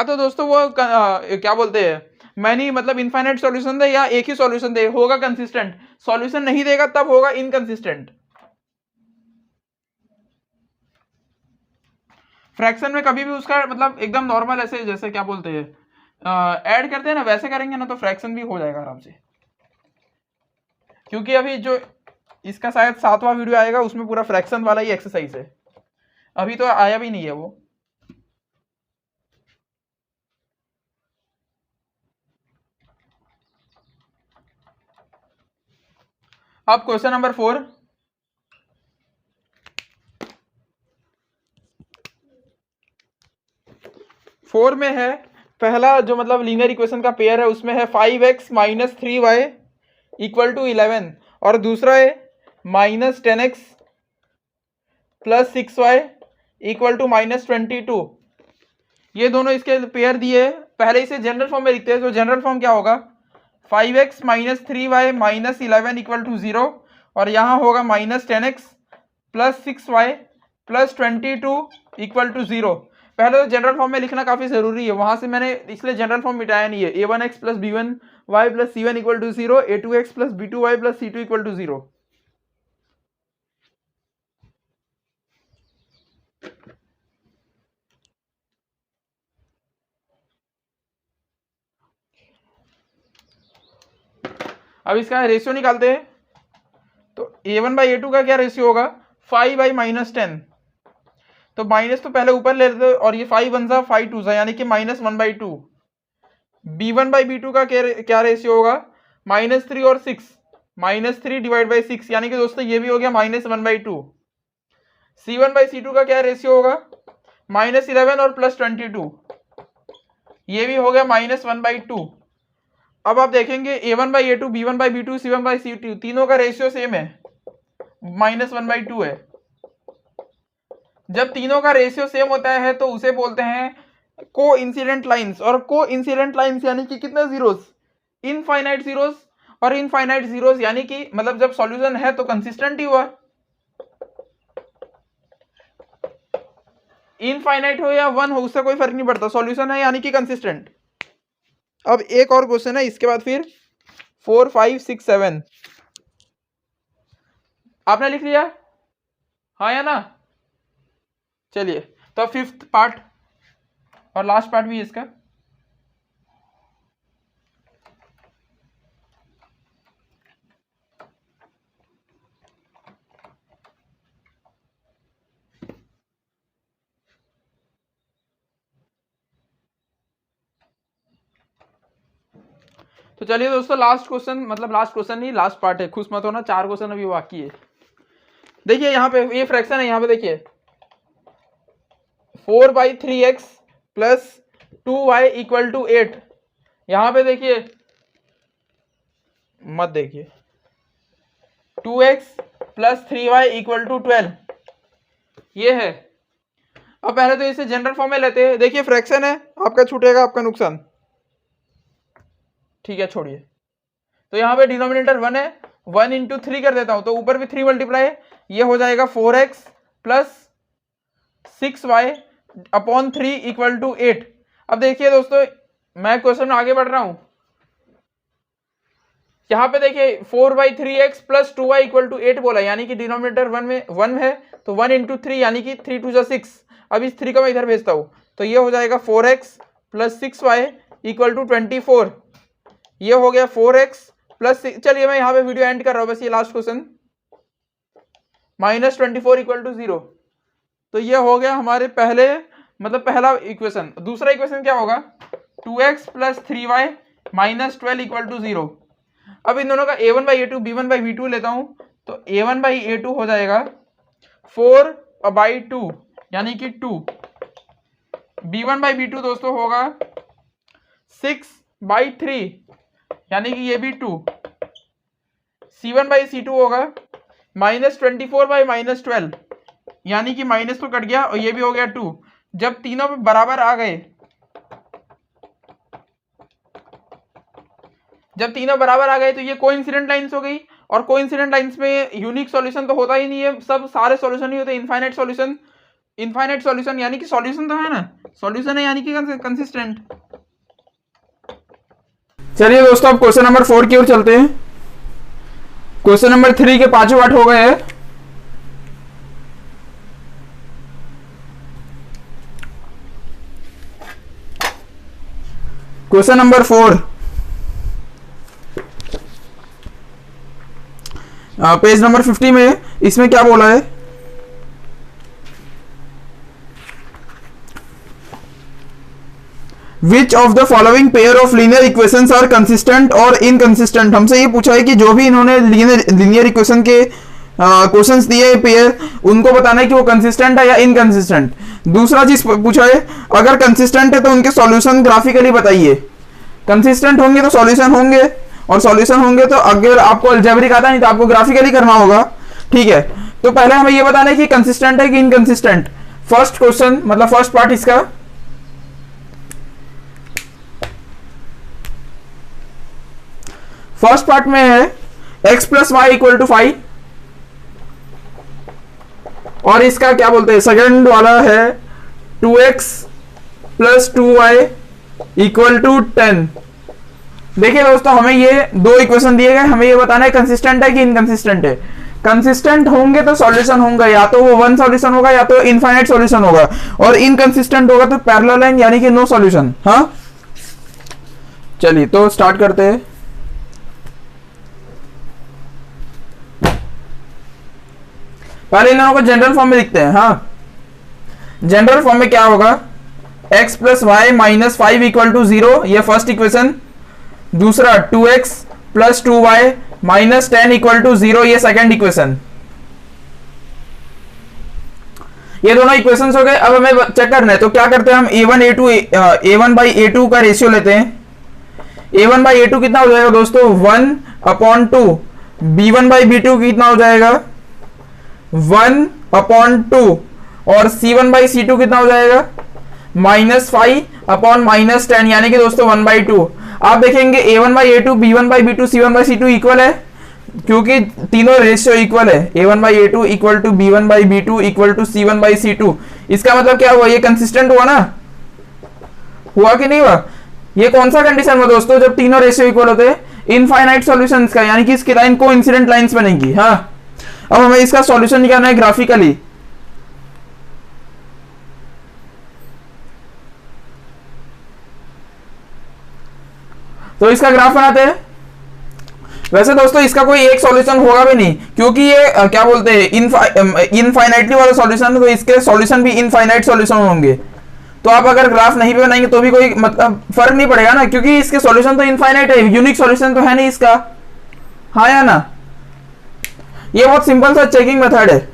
तो दोस्तों वो क्या बोलते हैं मैनी मतलब इनफाइनाइट सॉल्यूशन दे या एक ही सॉल्यूशन दे, होगा कंसिस्टेंट। सॉल्यूशन नहीं देगा तब होगा इनकंसिस्टेंट। फ्रैक्शन में कभी भी उसका मतलब एकदम नॉर्मल ऐसे जैसे क्या बोलते हैं ऐड करते हैं ना, वैसे करेंगे ना तो फ्रैक्शन भी हो जाएगा आराम से। क्योंकि अभी जो इसका शायद 7वां वीडियो आएगा उसमें पूरा फ्रैक्शन वाला ही एक्सरसाइज है, अभी तो आया भी नहीं है वो। अब क्वेश्चन नंबर 4, में है पहला जो मतलब लीनियर इक्वेशन का पेयर है उसमें है 5x minus 3y equal to 11 और दूसरा है minus 10x plus 6y equal to minus 22। ये दोनों इसके पेयर दिए। पहले इसे जनरल फॉर्म में लिखते हैं, तो जनरल फॉर्म क्या होगा 5x minus 3y minus 11 equal to 0 और यहाँ होगा minus 10x plus 6y plus 22 equal to 0। पहले तो जनरल फॉर्म में लिखना काफी जरूरी है, वहां से मैंने इसलिए जनरल फॉर्म मिटाया नहीं है। a1x plus b1y plus c1 equal to 0, a2x plus b2y plus c2 equal to 0। अब इसका रेशियो निकालते हैं, तो a1 बाई a2 का क्या रेशियो होगा 5 बाई माइनस 10, तो माइनस तो पहले ऊपर ले लेते और ये 5 वन सा 5 टू सा यानी कि माइनस 1/2। b1 बाई b2 का क्या रेशियो होगा -3 और 6, -3 डिवाइड बाई 6 यानी कि दोस्तों ये भी हो गया -1/2। c1 बाई c2 का क्या रेशियो होगा -11 और प्लस 22, ये भी हो गया -1/2। अब आप देखेंगे a1 by a2, b1 by b2, c1 by c2 तीनों का रेशियो सेम है, -1/2 है। जब तीनों का रेशियो सेम होता है तो उसे बोलते हैं को इंसिडेंट लाइन्स। और को इंसिडेंट लाइन्स यानी कि कितने जीरोस इनफाइनाइट जीरोस, और इनफाइनाइट जीरोस यानी कि मतलब जब सॉल्यूशन है तो कंसिस्टेंट ही हुआ, इनफाइनाइट हो या 1 हो उससे कोई फर्क नहीं पड़ता, सॉल्यूशन है यानी कि कंसिस्टेंट। अब एक और क्वेश्चन है इसके बाद फिर 4, 5, 6, 7 आपने लिख लिया, हाँ या ना। चलिए तो 5th पार्ट और लास्ट पार्ट भी इसका। तो चलिए दोस्तों लास्ट क्वेश्चन, मतलब लास्ट क्वेश्चन नहीं लास्ट पार्ट है, खुश मत होना 4 क्वेश्चन अभी बाकी है। देखिए यहाँ पे ये फ्रैक्शन है, यहाँ पे देखिए 4/3x plus 2y equal to 8। यहाँ पे देखिए मत देखिए 2x plus 3y equal to 12 ये है। अब पहले तो इसे जनरल फॉर्म में लेते हैं। देखिए फ्रैक्शन है, आपका छूटेगा आपका नुकसान, ठीक है छोड़िए। तो यहाँ पे डिनोमिनेटर 1 है, 1 इंटू 3 कर देता हूं तो ऊपर भी 3 मल्टीप्लाई, ये हो जाएगा 4x plus 6y upon 3 equal to 8। अब देखिए दोस्तों मैं क्वेश्चन में आगे बढ़ रहा हूं, यहाँ पे देखिए 4/3x plus 2y equal to 8 बोला, यानी कि डिनोमिनेटर 1 में 1 है तो 1 इंटू 3 यानी कि 3 2 6। अब इस 3 को मैं इधर भेजता हूं तो ये हो जाएगा 4x plus 6y equal to 24। ये हो गया 4x प्लस, चलिए मैं यहाँ पे वीडियो एंड कर रहा हूँ, बस ये लास्ट क्वेश्चन -24 इक्वल टू 0। तो ये हो गया हमारे पहले मतलब पहला इक्वेशन। दूसरा इक्वेशन क्या होगा 2x plus 3y minus 12 equal to 0। अब इन दोनों का a1 by a2 b1 by b2 लेता हूं तो a1 बाई a2 हो जाएगा 4/2 यानी कि 2, b1 बाई b2 दोस्तों होगा 6/3 यानी कि ये भी 2, c1 बाई c2 होगा -24 बाई -12 यानी कि माइनस तो कट गया और ये भी हो गया 2। जब तीनों बराबर आ गए, जब तीनों बराबर आ गए तो ये कोइंसिडेंट लाइंस हो गई, और कोइंसिडेंट लाइंस में यूनिक सॉल्यूशन तो होता ही नहीं है, सब सारे सॉल्यूशन ही होते हैं इनफाइनाइट सॉल्यूशन। इनफाइनाइट सॉल्यूशन यानी कि सॉल्यूशन तो है ना, सॉल्यूशन है यानी कि कंसिस्टेंट। चलिए दोस्तों अब क्वेश्चन नंबर 4 की ओर चलते हैं। क्वेश्चन नंबर 3 के 5 पार्ट हो गए हैं। क्वेश्चन नंबर 4 पेज नंबर 50 में, इसमें क्या बोला है, which of the following pair of linear equations are consistent और इनकंसिस्टेंट। हमसे ये पूछा है कि जो भी इन्होंने लीनियर इक्वेशन के क्वेश्चंस दिए पेयर, उनको बताना है कि वो कंसिस्टेंट है या इनकंसिस्टेंट। दूसरा चीज पूछा है, अगर कंसिस्टेंट है तो उनके सॉल्यूशन ग्राफिकली बताइए। कंसिस्टेंट होंगे तो सॉल्यूशन होंगे, और सॉल्यूशन होंगे तो अगर आपको अलजेब्रिक आता नहीं तो आपको ग्राफिकली करना होगा। ठीक है, तो पहले हमें ये बताना है कि कंसिस्टेंट है कि इनकंसिस्टेंट। फर्स्ट क्वेश्चन मतलब फर्स्ट पार्ट इसका, फर्स्ट पार्ट में है x plus y equal to 5, और इसका क्या बोलते हैं सेकंड वाला है 2x plus 2y equal to 10। देखिए दोस्तों, हमें ये दो इक्वेशन दिए गए, हमें ये बताना है कंसिस्टेंट है कि इनकंसिस्टेंट है। कंसिस्टेंट होंगे तो सॉल्यूशन होगा, या तो वो वन सॉल्यूशन होगा या तो इनफाइनाइट सॉल्यूशन होगा, और इनकंसिस्टेंट होगा तो पैरेलल लाइन यानी कि नो सॉल्यूशन। हाँ चलिए तो स्टार्ट करते हैं। पहले इन दोनों को जनरल फॉर्म में लिखते हैं। हाँ, जनरल फॉर्म में क्या होगा, x plus y minus 5 equal to 0, ये फर्स्ट इक्वेशन। दूसरा 2x plus 2y minus 10 equal to 0, ये सेकेंड इक्वेशन। ये दोनों इक्वेशंस हो गए। अब हमें चेक करना है, तो क्या करते हैं हम a1 बाई a2 का रेशियो लेते हैं। a1 बाई a2 कितना हो जाएगा दोस्तों, 1/2। b1 बाई b2 कितना हो जाएगा, 1/2, और c1 बाई c2 कितना हो जाएगा, -5/-10, यानी कि दोस्तों 1/2। आप देखेंगे a1 by a2, b1 by b2, c1 by c2 equal है, क्योंकि तीनों रेशियो इक्वल है। a1 by a2 equal to b1 by b2 equal to c1 by c2। इसका मतलब क्या हुआ, ये कंसिस्टेंट हुआ ना, हुआ कि नहीं हुआ। ये कौन सा कंडीशन हुआ दोस्तों, जब तीनों रेशियो इक्वल होते हैं, इनफाइनाइट सॉल्यूशंस का, यानी कि इसकी लाइन को इंसिडेंट लाइंस बनेगी। हाँ, अब हमें इसका सॉल्यूशन निकालना है ग्राफिकली। तो इसका ग्राफ बनाते हैं। वैसे दोस्तों इसका कोई एक सॉल्यूशन होगा भी नहीं, क्योंकि ये क्या बोलते हैं इनफाइनाइटली वाला सॉल्यूशन, तो इसके सॉल्यूशन भी इनफाइनाइट सॉल्यूशन होंगे। तो आप अगर ग्राफ नहीं भी बनाएंगे तो भी कोई मतलब फर्क नहीं पड़ेगा ना, क्योंकि इसके सॉल्यूशन तो इनफाइनाइट है, यूनिक सॉल्यूशन तो है नहीं इसका। हाँ या ना, ये बहुत सिंपल सा चेकिंग मेथड है।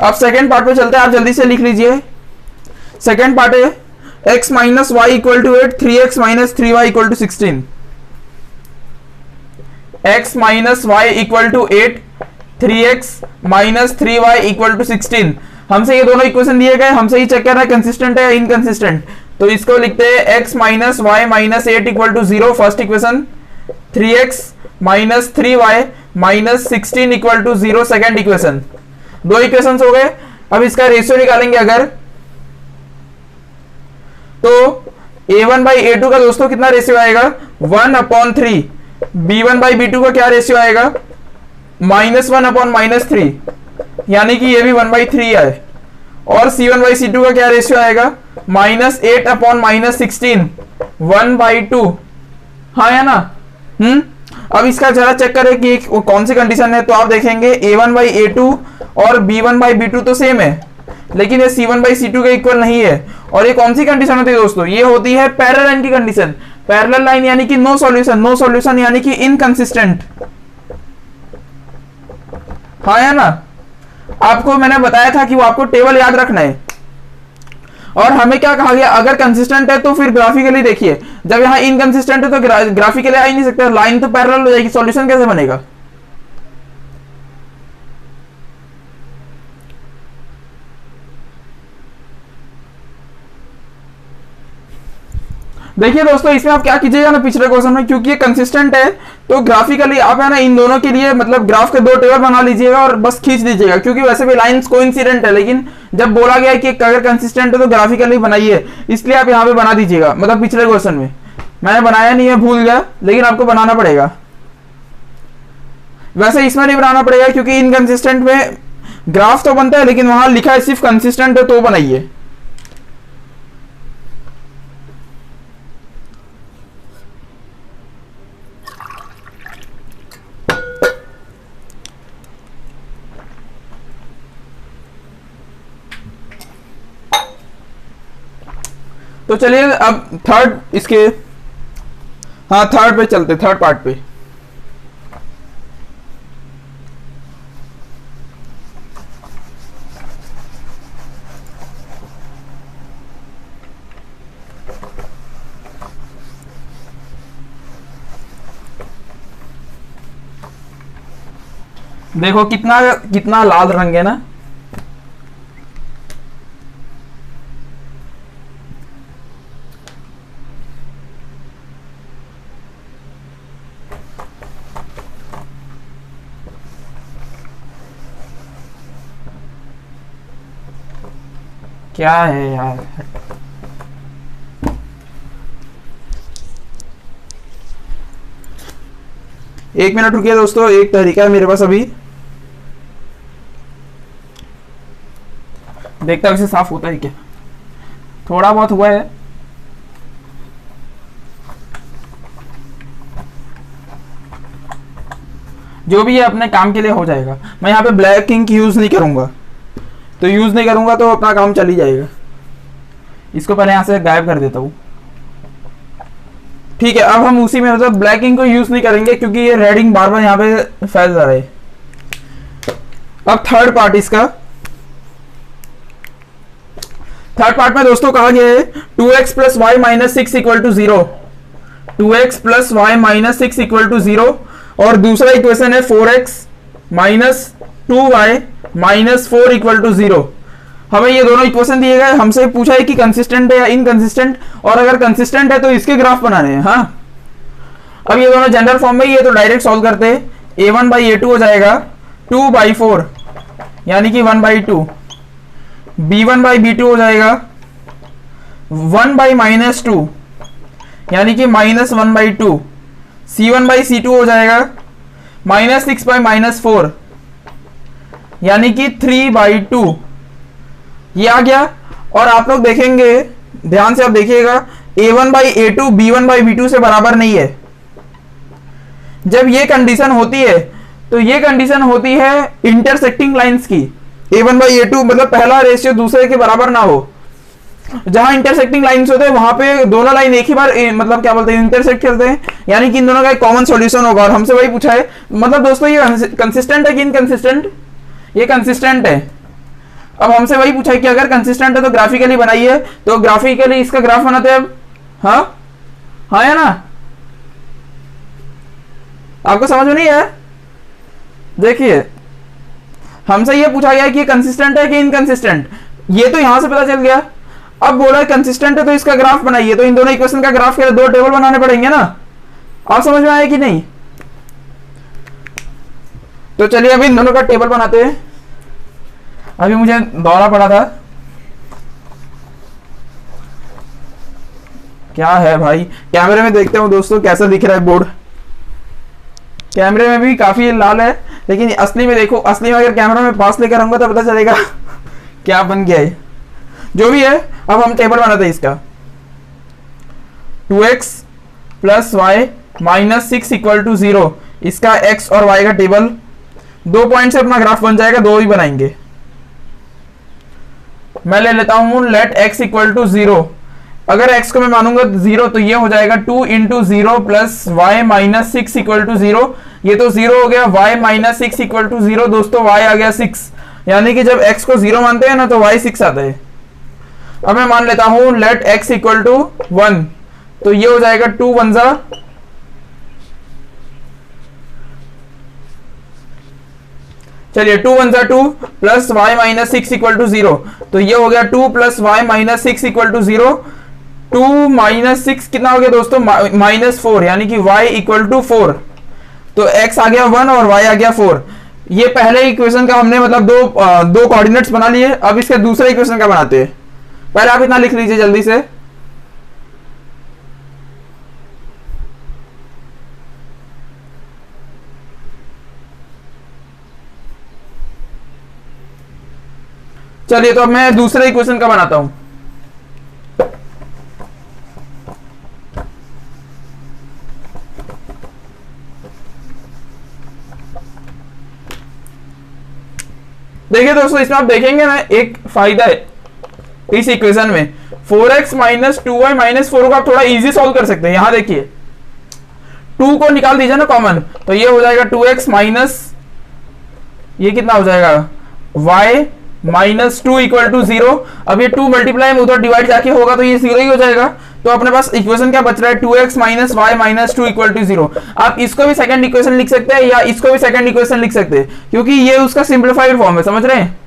अब सेकेंड पार्ट पे चलते हैं, आप जल्दी से लिख लीजिए। सेकेंड पार्ट है x minus y equal to 8, 3x minus 3y equal to 16। x minus y equal to 8, 3x minus 3y equal to 16। हमसे ये दोनों इक्वेशन दिए गए, हमसे ही चेक करना है कंसिस्टेंट है या इनकंसिस्टेंट। तो इसको लिखते हैं x minus y minus 8 equal to 0 first equation, 3x minus 3y minus 16 equal to 0 second equation. दो इक्वेशन हो गए। अब इसका रेशियो निकालेंगे अगर, तो a1 बाई a2 का दोस्तों कितना रेशियो आएगा, 1/3। b1 बाई b2 का क्या रेशियो आएगा, -1/-3, यानी कि ये भी 1/3 है। और c1 बाई c2 का क्या रेशियो आएगा, -8/-16, 1/2। हाँ या ना। अब इसका जरा चेक करें कि कौन सी कंडीशन है। तो आप देखेंगे a1 बाई a2 और b1 बाई b2 तो सेम है, लेकिन ये c1 बाई c2 के इक्वल नहीं है। और ये कौन सी कंडीशन होती है दोस्तों, ये होती है पैरेलल लाइन की कंडीशन। पैरेलल लाइन यानी कि नो सॉल्यूशन, नो सॉल्यूशन यानी कि इनकंसिस्टेंट। हाँ या ना। आपको मैंने बताया था कि वो आपको टेबल याद रखना है। और हमें क्या कहा गया, अगर कंसिस्टेंट है तो फिर ग्राफिकली देखिए, जब यहाँ इनकंसिस्टेंट है तो ग्राफिकली आ ही नहीं सकता, लाइन तो पैरेलल हो जाएगी, सॉल्यूशन कैसे बनेगा। देखिए दोस्तों, इसमें आप क्या कीजिएगा ना, पिछले क्वेश्चन में क्योंकि ये कंसिस्टेंट है तो ग्राफिकली आप है ना इन दोनों के लिए मतलब ग्राफ के दो टेबल बना लीजिएगा और बस खींच दीजिएगा, क्योंकि वैसे भी लाइंस कोइंसिडेंट है, लेकिन जब बोला गया है कि अगर कंसिस्टेंट है तो ग्राफिकली बनाइए, इसलिए आप यहाँ पे बना दीजिएगा। मतलब पिछले क्वेश्चन में मैंने बनाया नहीं है, भूल गया, लेकिन आपको बनाना पड़ेगा। वैसे इसमें नहीं बनाना पड़ेगा क्योंकि इनकंसिस्टेंट में ग्राफ तो बनता है, लेकिन वहां लिखा है सिर्फ कंसिस्टेंट है तो बनाइए। तो चलिए अब थर्ड इसके, हाँ थर्ड पे चलते, थर्ड पार्ट पे। देखो कितना कितना लाल रंग है ना। क्या है यार, एक मिनट रुकिए दोस्तों, एक तरीका है मेरे पास अभी, देखता हूं इसे साफ होता है क्या। थोड़ा बहुत हुआ है, जो भी है अपने काम के लिए हो जाएगा। मैं यहाँ पे ब्लैक इंक यूज नहीं करूंगा, तो यूज नहीं करूंगा तो अपना काम चल ही जाएगा। इसको पहले यहां से गायब कर देता हूं। ठीक है, अब हम उसी में मतलब ब्लैक इंक को यूज नहीं करेंगे क्योंकि ये रेडिंग बार बार यहाँ पे फैल जा रहा है। अब थर्ड पार्ट इसका, थर्ड पार्ट में दोस्तों कहा गया है 2x plus y minus 6 equal to 0, 2x plus y minus 6 equal to 0, और दूसरा इक्वेशन है 4x minus 2y minus 4 equal to 0। हमें ये दोनों इक्वेशन दिए गए, हमसे पूछा है कि कंसिस्टेंट है या इनकंसिस्टेंट, और अगर कंसिस्टेंट है तो इसके ग्राफ बनाने हैं। हाँ, अब ये दोनों जनरल फॉर्म में, ये तो डायरेक्ट सॉल्व करते हैं। a1 बाई a2 हो जाएगा 2 बाई 4 यानी कि 1 बाई 2, b1 बाई b2 हो जाएगा 1 बाई माइनस 2 यानी कि minus 1 by 2, c1 by c2 हो जाएगा माइनस 6 बाई माइनस 4 यानी कि 3 बाई 2। ये आ गया। और आप लोग देखेंगे, ध्यान से आप देखिएगा, a1 by a2 b1 by b2 से बराबर नहीं है। जब ये कंडीशन होती है तो ये कंडीशन होती है इंटरसेक्टिंग लाइंस की। a1 बाई a2 मतलब पहला रेशियो दूसरे के बराबर ना हो। जहां इंटरसेक्टिंग लाइंस होते हैं वहां पे दोनों लाइन एक ही बार मतलब क्या बोलते हैं, इंटरसेक्ट करते हैं, यानी कि इन दोनों का एक कॉमन सॉल्यूशन होगा। और हमसे वही पूछा है। मतलब दोस्तों ये कंसिस्टेंट है कि इनकंसिस्टेंट? ये कंसिस्टेंट है। अब हमसे वही पूछा है कि अगर कंसिस्टेंट है तो ग्राफिकली बनाइए, तो ग्राफिकली इसका ग्राफ बनाते हैं अब। हाँ हाँ है ना, आपको समझ में नहीं है? देखिए हमसे ये पूछा गया कि कंसिस्टेंट है कि इनकंसिस्टेंट, ये तो यहां से पता चल गया। अब बोला है कंसिस्टेंट है तो इसका ग्राफ बनाइए, तो इन दोनों इक्वेशन का ग्राफ के लिए दो टेबल बनाने पड़ेंगे ना। आप समझ में आया कि नहीं? तो चलिए अभी इन दोनों का टेबल बनाते हैं। अभी मुझे दौरा पड़ा था। क्या है भाई, कैमरे में देखते हो दोस्तों कैसा दिख रहा है बोर्ड। कैमरे में भी काफी लाल है, लेकिन असली में देखो, असली में अगर कैमरा में पास लेकर आऊंगा तो पता चलेगा क्या बन गया है। जो भी है, अब हम टेबल बनाते हैं इसका। 2x plus y minus 6 equal to 0, इसका x और y का टेबल। 2 पॉइंट से अपना ग्राफ बन जाएगा, 2 ही बनाएंगे। मैं ले लेता हूं लेट x इक्वल टू 0। अगर x को मैं मानूंगा 0 तो ये हो जाएगा 2 into 0 plus y minus 6 equal to 0। ये तो 0 हो गया, y माइनस 6 इक्वल टू 0। दोस्तों y आ गया 6, यानी कि जब x को 0 मानते हैं ना तो y 6 आता है। अब मैं मान लेता हूं लेट x इक्वल टू 1, तो ये हो जाएगा 2 1 जा, चलिए 2 1 जा 2 plus y minus 6 equal to 0, तो ये हो गया 2 plus y minus 6 equal to 0। 2 minus 6 कितना हो गया दोस्तों, -4, यानी कि y इक्वल टू 4। तो x आ गया 1 और y आ गया 4। ये पहले इक्वेशन का हमने मतलब दो कोऑर्डिनेट्स बना लिए। अब इसके दूसरे इक्वेशन का बनाते हैं। पहले आप इतना लिख लीजिए जल्दी से। चलिए, तो अब मैं दूसरे इक्वेशन का बनाता हूं। देखिए दोस्तों, इसमें आप देखेंगे ना, एक फायदा है इस इक्वेशन में। 4x माइनस 2y माइनस 4 को आप थोड़ा इजी सॉल्व कर सकते हैं। यहां देखिए 2 को निकाल दीजिए ना कॉमन, तो ये हो जाएगा 2x माइनस, ये कितना हो जाएगा, y माइनस 2 इक्वल टू 0। अब ये 2 मल्टीप्लाई में उधर डिवाइड जाके होगा तो ये 0 ही हो जाएगा। तो अपने पास इक्वेशन क्या बच रहा है, 2x minus y minus 2 equal to 0। आप इसको भी सेकंड इक्वेशन लिख सकते हैं या इसको भी सेकंड इक्वेशन लिख सकते हैं, क्योंकि ये उसका सिंप्लीफाइड फॉर्म है। समझ रहे हैं,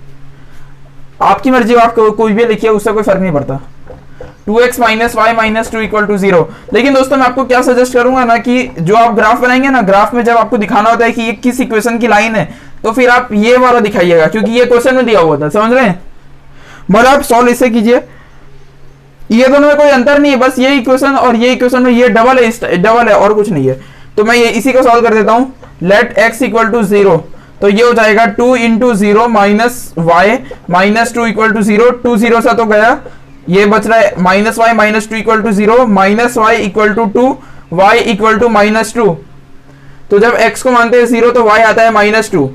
आपकी मर्जी, आप कोई भी लिखिए, उससे कोई फर्क नहीं पड़ता। 2x minus y minus 2 equal to 0। लेकिन दोस्तों मैं आपको क्या सजेस्ट करूंगा ना, कि जो आप ग्राफ बनाएंगे ना, ग्राफ में जब आपको दिखाना होता है कि ये किस इक्वेशन की लाइन है, तो फिर आप ये वाला दिखाइएगा, क्योंकि ये क्वेश्चन में दिया हुआ था। समझ रहे हैं, मतलब आप सॉल्व इसे कीजिए। ये दोनों में कोई अंतर नहीं है, बस ये इक्वेशन और ये इक्वेशन में ये डबल है और कुछ नहीं है। तो मैं ये इसी को सॉल्व कर देता हूं। लेट x इक्वल टू 0, तो ये हो जाएगा 2 into 0 minus y minus 2 equal to 0। 2 0 सा तो गया, ये बच रहा है minus y minus 2 equal to 0, minus y equal to 2, y equal to minus 2। तो जब x को मानते हैं 0 तो y आता है माइनस 2।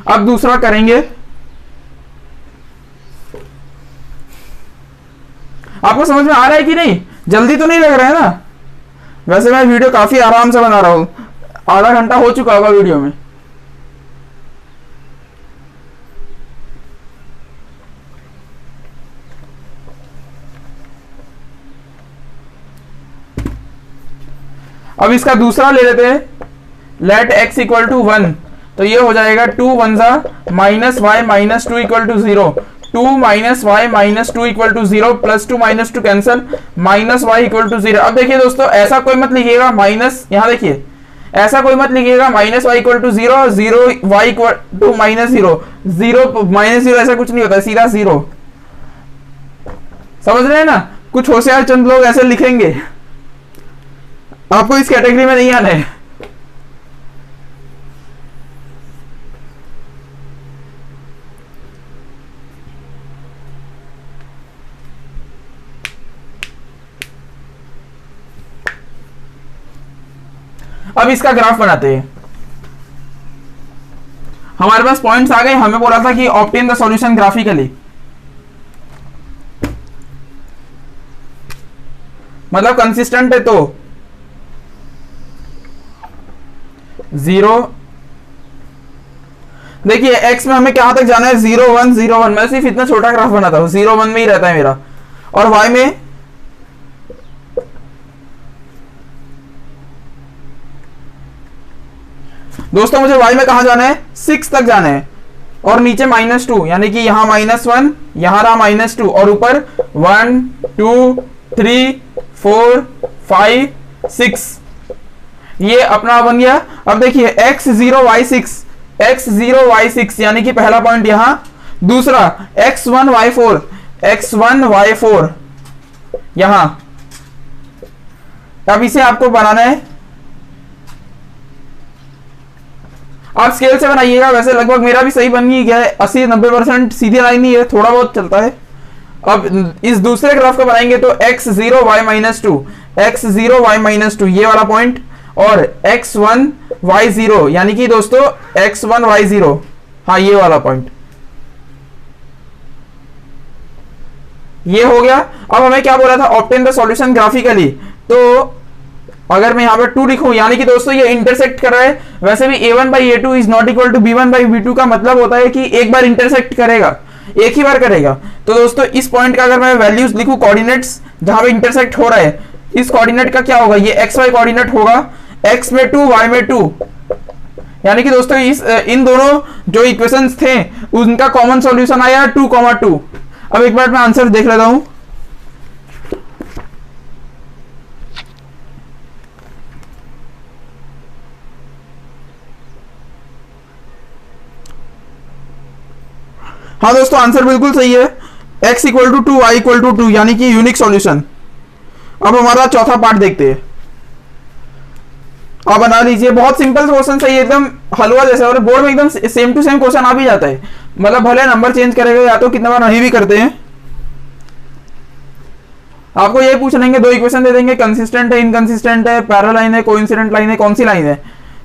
अब दूसरा करेंगे। आपको समझ में आ रहा है कि नहीं, जल्दी तो नहीं लग रहा है ना। वैसे मैं वीडियो काफी आराम से बना रहा हूं, आधा घंटा हो चुका होगा वीडियो में। अब इसका दूसरा ले लेते हैं। लेट x इक्वल टू 1, तो ये हो जाएगा 2 1 जा minus y minus 2 equal to 0। 2 minus y minus 2 equal to 0, plus 2 minus 2 cancel, minus y equal to 0। अब देखिए दोस्तों, ऐसा कोई मत लिखिएगा माइनस, यहां देखिए ऐसा कोई मत लिखिएगा minus y equal to 0, 0 y equal to minus 0, 0 minus 0, ऐसा कुछ नहीं होता, सीधा 0। समझ रहे हैं ना, कुछ होशियार चंद लोग ऐसे लिखेंगे, आपको इस कैटेगरी में नहीं आना है। अब इसका ग्राफ बनाते हैं। हमारे पास पॉइंट्स आ गए, हमें बोला था कि ऑब्टेन द सॉल्यूशन ग्राफिकली, मतलब कंसिस्टेंट है तो 0। देखिए x में हमें कहां तक जाना है, 0 1 0 1। मैं सिर्फ इतना छोटा ग्राफ बनाता हूं, 0 1 में ही रहता है मेरा। और y में दोस्तों मुझे y में कहां जाना है, 6 तक जाना है, और नीचे -2, यानी कि यहां -1, यहां रहा -2, और ऊपर 1 2 3 4 5 6, ये अपना बन गया। अब देखिए x0 y6, x0 y6, यानी कि पहला पॉइंट यहां, दूसरा x1 y4, x1 y4 यहां। अब इसे आपको बनाना है, आप स्केल से बनाइएगा। वैसे लगभग मेरा भी सही बन ही गया है, 80-90% सीधी लाइन ही है, थोड़ा बहुत चलता है। अब इस दूसरे ग्राफ को बनाएंगे तो x0 y minus 2, x0 y minus 2 ये वाला पॉइंट, और x1 y0, यानी कि दोस्तों x1 y0, हाँ ये वाला पॉइंट, ये हो गया। अब हमें क्या बोला था, ऑब्टेन द सॉल्यूशन ग्राफिकली। तो अगर मैं यहाँ पर 2 लिखूं, यानी कि दोस्तों ये इंटरसेक्ट कर रहा है। वैसे भी a1 by a2 is not equal to b1 by b2 का मतलब होता है कि एक बार इंटरसेक्ट करेगा, एक ही बार करेगा। तो दोस्तों इस पॉइंट का अगर मैं वैल्यूज लिखूं, कोऑर्डिनेट्स जहां पे इंटरसेक्ट हो रहा है, इस कोऑर्डिनेट का क्या होगा, ये xy कोऑर्डिनेट होगा, x में 2 y में 2, यानी कि दोस्तों इन दोनों जो इक्वेशंस थे उनका कॉमन सॉल्यूशन आया 2, 2। अब एक बार मैं आंसर देख लेता हूं। हाँ दोस्तों, आंसर बिल्कुल सही है, x equal to 2 y equal to 2, यानी कि यूनिक सॉल्यूशन। अब हमारा चौथा पार्ट देखते हैं। आप बना लीजिए, बहुत सिंपल क्वेश्चन है, एकदम हलवा जैसा, और बोर्ड में एकदम सेम टू सेम क्वेश्चन आ भी जाता है, मतलब भले नंबर चेंज करेगा या तो कितना बार नहीं भी करते हैं। आपको ये पूछ लेंगे, दो इक्वेशन दे देंगे, कंसिस्टेंट है, इनकंसिस्टेंट है, पैरेलल लाइन है, कोइंसिडेंट लाइन है, कौन सी लाइन है,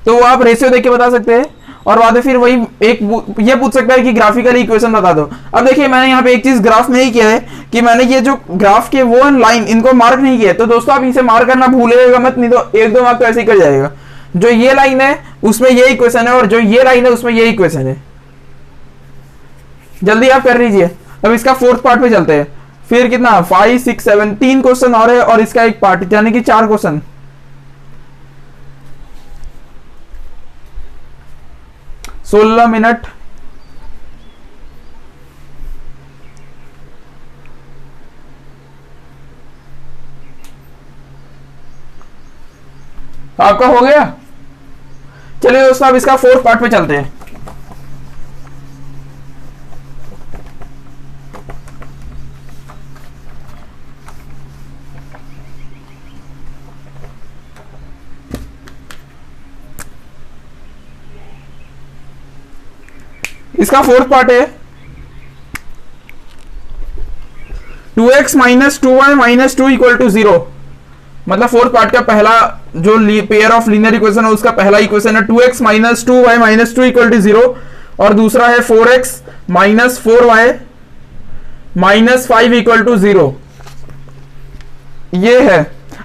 तो वो आप रेशियो देख के बता सकते हैं। और बाद में फिर वही एक ये पूछ सकता है कि ग्राफिकली इक्वेशन बता दो। अब देखिए, मैंने यहाँ पे एक चीज ग्राफ में ही किया है कि मैंने ये जो ग्राफ के वो लाइन इनको मार्क नहीं किया, तो दोस्तों आप इसे मार्क करना भूलेगा मत, नहीं तो एक दो मार्क तो ऐसे ही कर जाएगा। जो ये लाइन है उसमें ये इक्वेशन है, और जो ये लाइन है उसमें ये इक्वेशन है। जल्दी आप कर लीजिए। अब इसका फोर्थ पार्ट पे चलते हैं। फिर कितना 5 6 7 3 क्वेश्चन और है, और इसका एक पार्ट, यानी कि 4 क्वेश्चन। सोलह मिनट। आपका हो गया। चलिए दोस्तों, अब इसका फोर्थ पार्ट पे चलते हैं। इसका फोर्थ पार्ट है 2x minus 2y minus 2 equal to 0। मतलब फोर्थ पार्ट का पहला जो पेयर ऑफ लीनियर इक्वेशन है उसका पहला इक्वेशन है 2x minus 2y minus 2 equal to 0, और दूसरा है 4x minus 4y minus 5 equal to 0। ये है।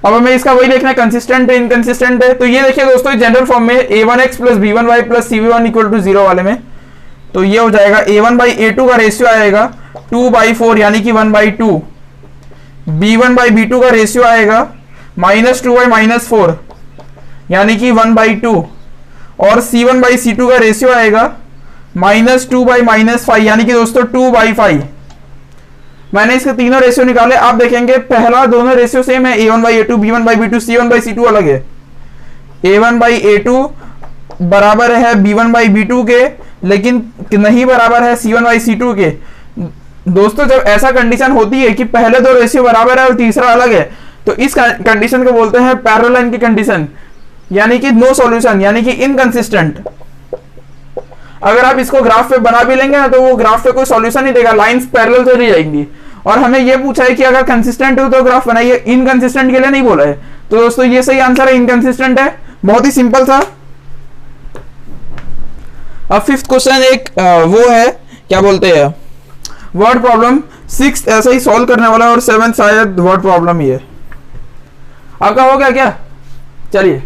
अब हमें इसका वही देखना है, कंसिस्टेंट है, इनकंसिस्टेंट है। तो ये देखिए दोस्तों, जनरल फॉर्म में a1x plus b1y plus cv1 equal to 0 वाले में, तो ये हो जाएगा a1 बाई a2 का रेशियो आएगा 2/4, यानी कि 1/2। b1 बाई b2 का रेशियो आएगा माइनस 2y माइनस 4, यानी कि 1/2। और c1 बाई c2 का रेशियो आएगा माइनस 2 बाई माइनस 5, यानी कि दोस्तों 2/5। मैंने इसके तीनों रेशियो निकाले। आप देखेंगे पहला दोनों रेशियो सेम है, a1 by a2, b1 by b2, c1 by c2 अलग है। a1 बाई a2 बराबर है b1 बाई b2 के, लेकिन नहीं बराबर है c1 बाई c2 के। दोस्तों, जब ऐसा कंडीशन होती है कि पहले दो रेशियो बराबर है और तीसरा अलग है, तो इस कंडीशन को बोलते हैं पैरेलल लाइन की कंडीशन, यानी कि नो सॉल्यूशन, यानी कि इनकंसिस्टेंट। अगर आप इसको ग्राफ पे बना भी लेंगे ना, तो वो ग्राफ पे कोई सॉल्यूशन नहीं देगा, लाइंस पैरेलल तो नहीं जाएंगी। और हमें ये पूछा है कि अगर कंसिस्टेंट हो तो ग्राफ बनाइए, इनकंसिस्टेंट के लिए नहीं बोला है। तो दोस्तों ये सही आंसर है, इनकंसिस्टेंट है। बहुत ही सिंपल था। अब फिफ्थ क्वेश्चन एक वो है, क्या बोलते हैं, वर्ड प्रॉब्लम। सिक्स ऐसा ही सॉल्व करने वाला है, और सेवन शायद वर्ड प्रॉब्लम ही है। आपका हो गया क्या? चलिए,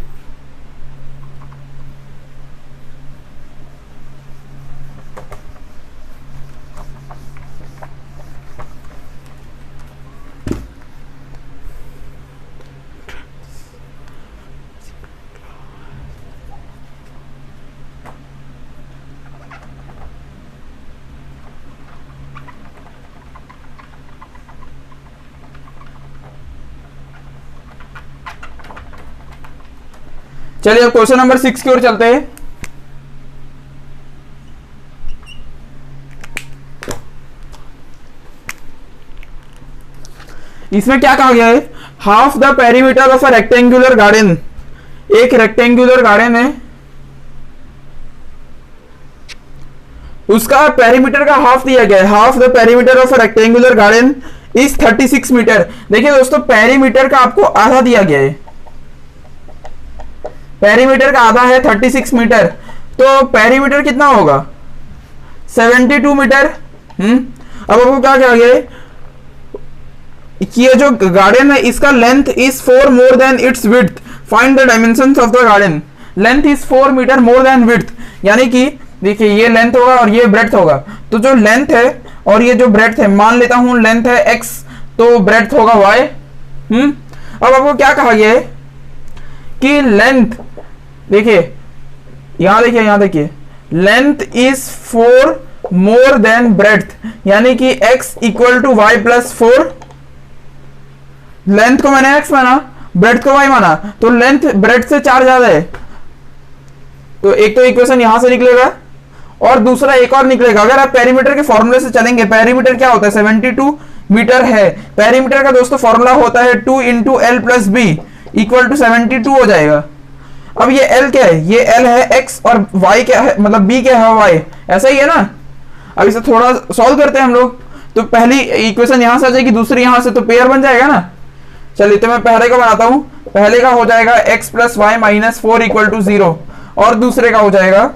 चलिए अब क्वेश्चन नंबर 6 की ओर चलते हैं। इसमें क्या कहा गया है, half the perimeter of a rectangular garden. एक रेक्टेंगुलर गार्डन है, उसका पेरीमीटर का हाफ दिया गया है। Half the perimeter of a rectangular garden is 36 metre. देखिए दोस्तों, पेरीमीटर का आपको आधा दिया गया है, पेरीमीटर का आधा है 36 मीटर, तो पेरीमीटर कितना होगा 72 मीटर। अब आपको क्या कहा गया है कि ये जो गार्डन है इसका length is 4 more than its width, find the dimensions of the garden. Length is 4 metre more than width, यानी कि देखिए ये लेंथ होगा और ये ब्रेड्थ होगा। तो जो लेंथ है और ये जो ब्रेड्थ है, मान लेता हूं लेंथ है x, तो ब्रेड्थ होगा y। अब आपको क्या कहा गया है कि लेंथ, देखिए यहां देखिए length is 4 more than breadth, यानी कि x equal to y plus 4। Length को मैंने x माना, ब्रेड्थ को y माना, तो लेंथ ब्रेड्थ से 4 ज्यादा है, तो एक तो इक्वेशन यहां से निकलेगा, और दूसरा एक और निकलेगा। अगर आप पेरीमीटर के फॉर्मूले से चलेंगे, पेरीमीटर क्या होता है 72 मीटर है। पेरीमीटर का दोस्तों फॉर्मूला होता है 2 into L plus B equal to 72 हो जाएगा। अब ये एल क्या है, ये एल है एक्स और वाई क्या है, मतलब बी क्या है वाई, ऐसा ही है ना। अब इसे थोड़ा सॉल्व करते हैं हम लोग। तो पहली इक्वेशन यहां से आ जाएगी, दूसरी यहां से, तो पेयर बन जाएगा ना। चलिए तो मैं पहले का बनाता हूं। पहले का हो जाएगा x plus y minus 4 equal to 0 और दूसरे का हो जाएगा,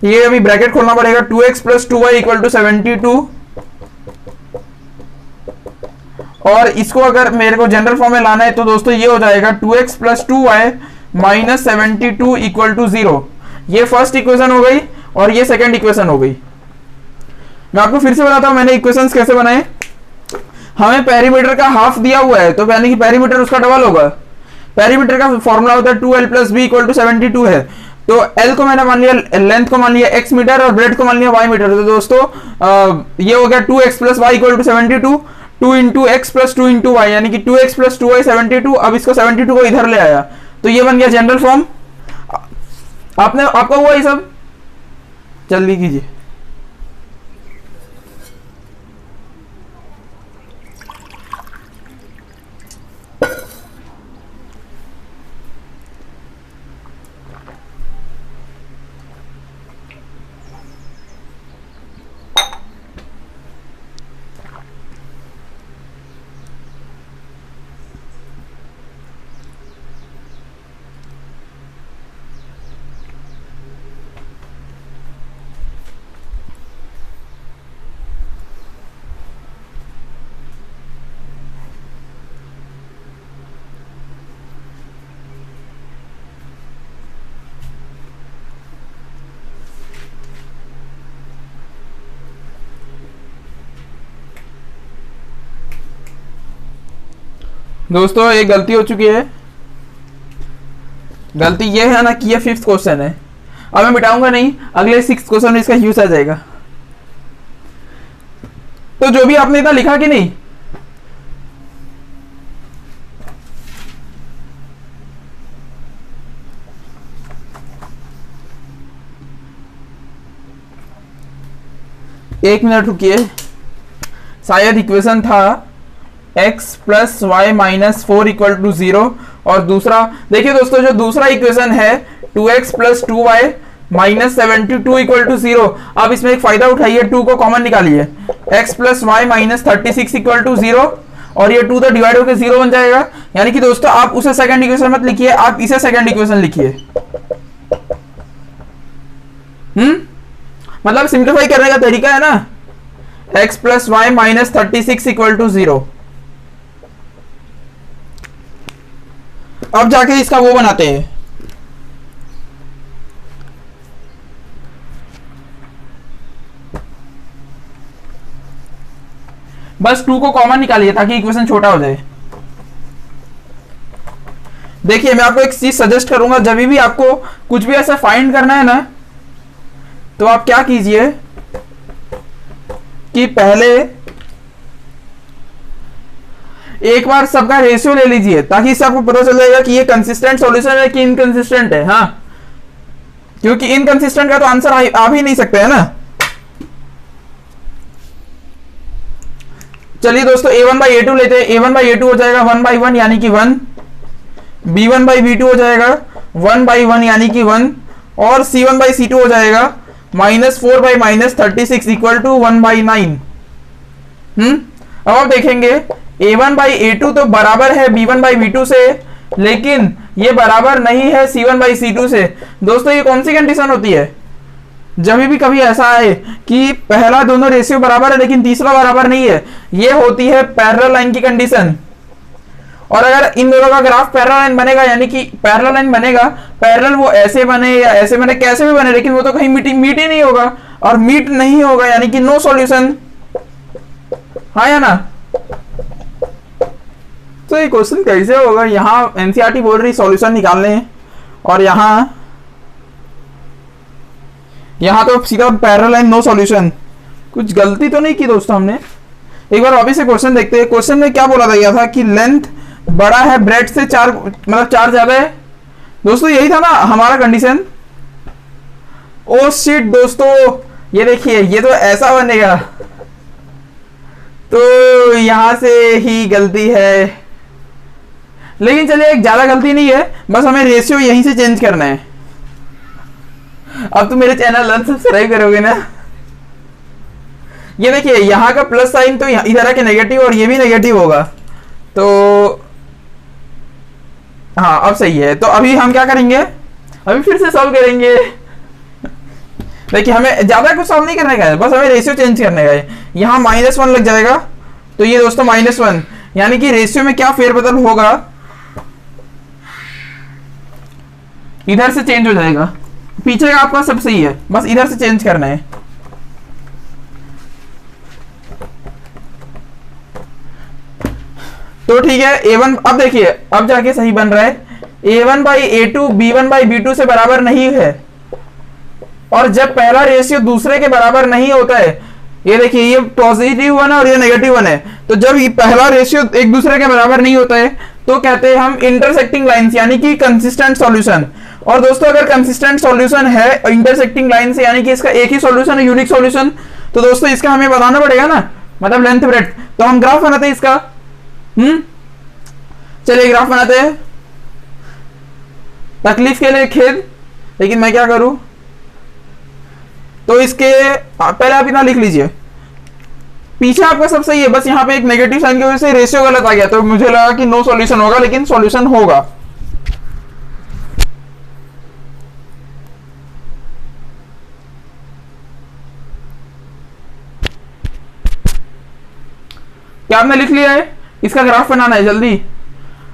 ये अभी ब्रैकेट खोलना पड़ेगा, 2x plus 2y equal to 72 और इसको अगर मेरे को जनरल फॉर्म में लाना है तो दोस्तों ये हो जाएगा 2x plus 2y minus 72 equal to 0। ये फर्स्ट इक्वेशन हो गई और ये सेकंड इक्वेशन हो गई। मैं आपको फिर से बताता हूं मैंने इक्वेशंस कैसे बनाए। हमें पेरीमीटर का हाफ दिया हुआ है तो यानी कि पेरीमीटर उसका डबल होगा। पेरीमीटर का फॉर्मूला होता है 2l plus B equal to 72 है। तो l को मैंने मान लिया, लेंथ को मान लिया x मीटर और ब्रेड को मान लिया y मीटर। तो दोस्तों ये हो गया 2x plus y equal to 72, 2 into x plus 2 into y, यानी कि 2x प्लस 2y 72। अब इसको 72 को इधर ले आया तो ये बन गया जनरल फॉर्म। आपका हुआ ये सब, जल्दी कीजिए। दोस्तों एक गलती हो चुकी है। गलती ये है ना कि ये 5th क्वेश्चन है। अब मैं मिटाऊंगा नहीं, अगले 6th क्वेश्चन में इसका यूज आ जाएगा। तो जो भी आपने इतना लिखा कि नहीं, एक मिनट रुकिए। शायद इक्वेशन था x plus y minus 4 equal to 0 और दूसरा देखिए दोस्तों, जो दूसरा इक्वेशन है 2x plus 2y minus 72 equal to 0। अब इसमें एक फायदा उठाइए, 2 को कॉमन निकालिए, x plus y minus 36 equal to 0 और ये 2 तो डिवाइड होकर 0 बन जाएगा। यानी कि दोस्तों आप उसे सेकंड इक्वेशन मत लिखिए, आप इसे सेकंड इक्वेशन लिखिए। मतलब सिंप्लीफाई करने का तरीका है ना, x plus y minus 36 equal to 0। अब जाके इसका वो बनाते हैं, बस 2 को कॉमन निकालिए ताकि इक्वेशन छोटा हो जाए। देखिए मैं आपको एक चीज सजेस्ट करूंगा, जब भी आपको कुछ भी ऐसा फाइंड करना है ना, तो आप क्या कीजिए कि पहले एक बार सबका रेशियो ले लीजिए ताकि इससे आपको पता चल जाएगा कि ये कंसिस्टेंट सॉल्यूशन है कि इनकंसिस्टेंट है। हाँ, क्योंकि इनकंसिस्टेंट का तो आंसर आ भी नहीं सकते है ना। चलिए दोस्तों a1 बाई a2 लेते हैं। a1 बाई a2 हो जाएगा 1 बाई 1 यानी कि 1, b1 बाई b2 हो जाएगा 1 बाई 1 यानी कि 1 और c1 बाई c2 हो जाएगा minus 4 by minus 36 equal to 1 by 9। अब आप देखेंगे a1 बाई a2 तो बराबर है b1 बाई b2 से, लेकिन ये बराबर नहीं है c1 बाई c2 से। दोस्तों ये कौन सी कंडीशन होती है, जब भी कभी ऐसा आए कि पहला दोनों रेशियो बराबर है लेकिन तीसरा बराबर नहीं है, ये होती है पैरेलल लाइन की कंडीशन। और अगर इन दोनों का ग्राफ पैरेलल लाइन बनेगा, यानी कि पैरेलल लाइन बनेगा, पैरेलल वो ऐसे बने या ऐसे बने, कैसे भी बने, लेकिन वो तो कहीं मीट ही नहीं होगा, और मीट नहीं होगा यानी कि नो सॉल्यूशन। हाँ या ना। तो ये क्वेश्चन कैसे होगा, यहाँ एनसीईआरटी बोल रही सॉल्यूशन निकालने हैं और यहाँ तो सीधा पैरेलल लाइन नो सॉल्यूशन। कुछ गलती तो नहीं की दोस्तों हमने। एक बार वापस से क्वेश्चन देखते हैं। क्वेश्चन में क्या बोला गया था कि लेंथ बड़ा है ब्रेड से 4, मतलब 4 ज्यादा है। दोस्तों यही था ना हमारा कंडीशन। ओ शिट दोस्तों, ये देखिए ये तो ऐसा बनेगा, तो यहां से ही गलती है, लेकिन चलिए एक ज्यादा गलती नहीं है, बस हमें रेशियो यहीं से चेंज करना है। अब तो मेरे चैनल लर्न सब्सक्राइब करोगे ना। ये देखिए यहाँ का प्लस साइन तो इधर आके नेगेटिव और ये भी नेगेटिव होगा, तो हाँ अब सही है। तो अभी हम क्या करेंगे, अभी फिर से सॉल्व करेंगे। देखिए हमें ज्यादा कुछ सॉल्व नहीं करने का है, बस हमें रेशियो चेंज करने का है। यहाँ -1 लग जाएगा, तो ये दोस्तों -1, यानी कि रेशियो में क्या फेरबदल होगा, इधर से चेंज हो जाएगा। पीछे का आपका सब सही है, बस इधर से चेंज करना है। तो ठीक है a1, अब देखिए अब जाके सही बन रहा है। a1/a2 b1/b2 से बराबर नहीं है, और जब पहला रेशियो दूसरे के बराबर नहीं होता है, ये देखिए ये पॉजिटिव 1 है और ये नेगेटिव 1 है, तो जब ये पहला रेशियो एक दूसरे के बराबर नहीं होता है तो कहते हैं हम इंटरसेक्टिंग लाइंस, यानी कि कंसिस्टेंट सॉल्यूशन। और दोस्तों अगर कंसिस्टेंट सॉल्यूशन है इंटरसेक्टिंग लाइन से, यानी कि इसका एक ही सॉल्यूशन है, यूनिक सॉल्यूशन, तो दोस्तों इसका हमें बताना पड़ेगा ना, मतलब लेंथ ब्रेड्थ। तो हम ग्राफ बनाते हैं इसका। चलिए ग्राफ बनाते हैं, तकलीफ के लिए खेद, लेकिन मैं क्या करूं, तो इसके पहले आप इतना लिख लीजिए। पीछे आपका सब सही है, बस यहाँ पे एक नेगेटिव साइन की वजह से रेशियो गलत आ गया, तो मुझे लगा कि नो सॉल्यूशन होगा, लेकिन सॉल्यूशन होगा। क्या आपने लिख लिया है, इसका ग्राफ बनाना है जल्दी।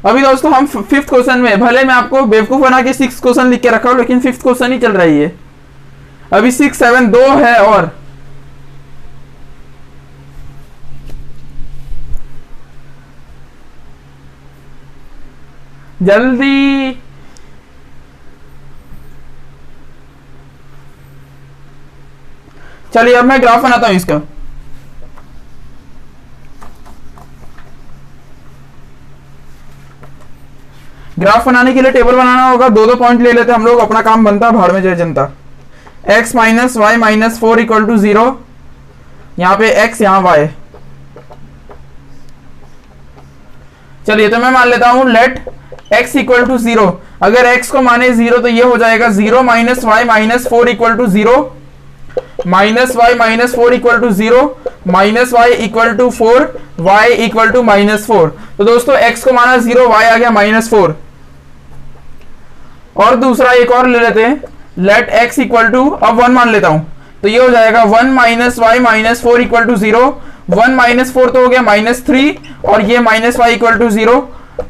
अभी दोस्तों हम 5th क्वेश्चन में, भले मैं आपको बेवकूफ बना के 6th क्वेश्चन लिख के रखा हूं, लेकिन 5th क्वेश्चन ही चल रही है अभी। 6, 7 2 है, और जल्दी। चलिए अब मैं ग्राफ बनाता हूं इसका। ग्राफ बनाने के लिए टेबल बनाना होगा, 2-2 पॉइंट ले लेते हम लोग, अपना काम बनता, भाड़ में जय जनता। x - y - 4 = 0, यहाँ पे x यहाँ y। चलिए तो मैं मान लेता हूं लेट x = 0। अगर x को माने 0 तो ये हो जाएगा 0 - y - 4 = 0, -y - 4 = 0, -y = 4, y = -4। तो दोस्तों x को माना 0, y आ गया -4। और दूसरा एक और ले लेते हैं, लेट x = अब 1 मान लेता हूं, तो ये हो जाएगा 1 - y - 4 = 0, 1 - 4 तो हो गया -3, और ये -y = 0,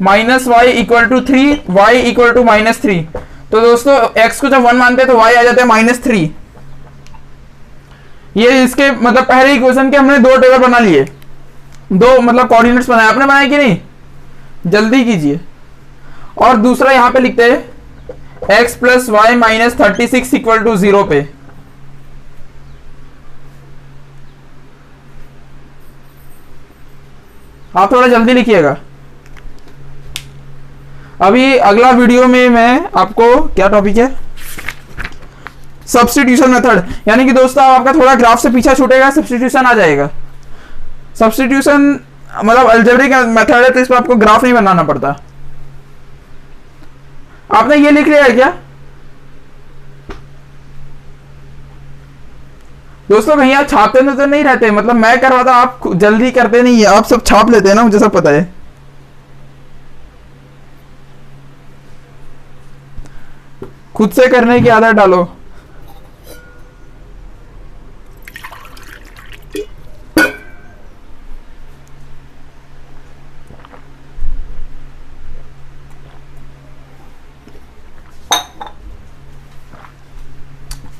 -y = 3, y = -3। तो दोस्तों x को जब 1 मानते हैं तो y आ जाता है -3। ये इसके मतलब पहले इक्वेशन के हमने 2 टेबल बना लिए, 2 मतलब कोऑर्डिनेट्स बनाए। आपने बनाए कि नहीं, जल्दी कीजिए। और दूसरा यहां पे लिखते हैं x + y - 36 = 0 पे। आप थोड़ा जल्दी लिखिएगा। अभी अगला वीडियो में मैं आपको, क्या टॉपिक है, सब्स्टिट्यूशन मेथड, यानी कि दोस्तों आपका थोड़ा ग्राफ से पीछा छूटेगा, सब्स्टिट्यूशन आ जाएगा। सब्स्टिट्यूशन मतलब अलजेब्रिक मेथड है, तो इस पर आपको ग्राफ नहीं बनाना पड़ता। आपने ये लिख लिया है क्या दोस्तों? कहीं आप छापते तो नहीं रहते, मतलब मैं करवाता, आप जल्दी करते नहीं है, आप सब छाप लेते हैं ना, मुझे सब पता है। खुद से करने की आदत डालो।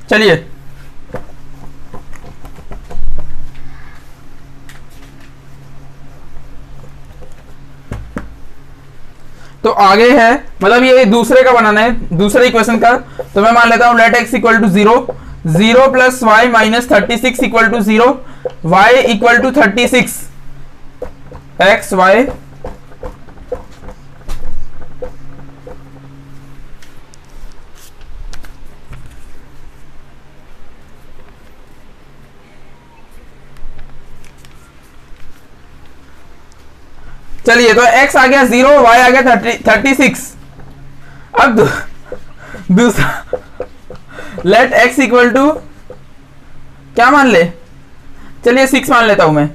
चलिए तो आगे है, मतलब ये दूसरे का बनाना है, दूसरे इक्वेशन का। तो मैं मान लेता हूं late x = 0, 0 + y - 36 = 0, y = 36, x y चलिए, तो x आ गया 0, y आ गया 36। अब दूसरा, लेट x इक्वल टू क्या मान ले, चलिए 6 मान लेता हूं मैं।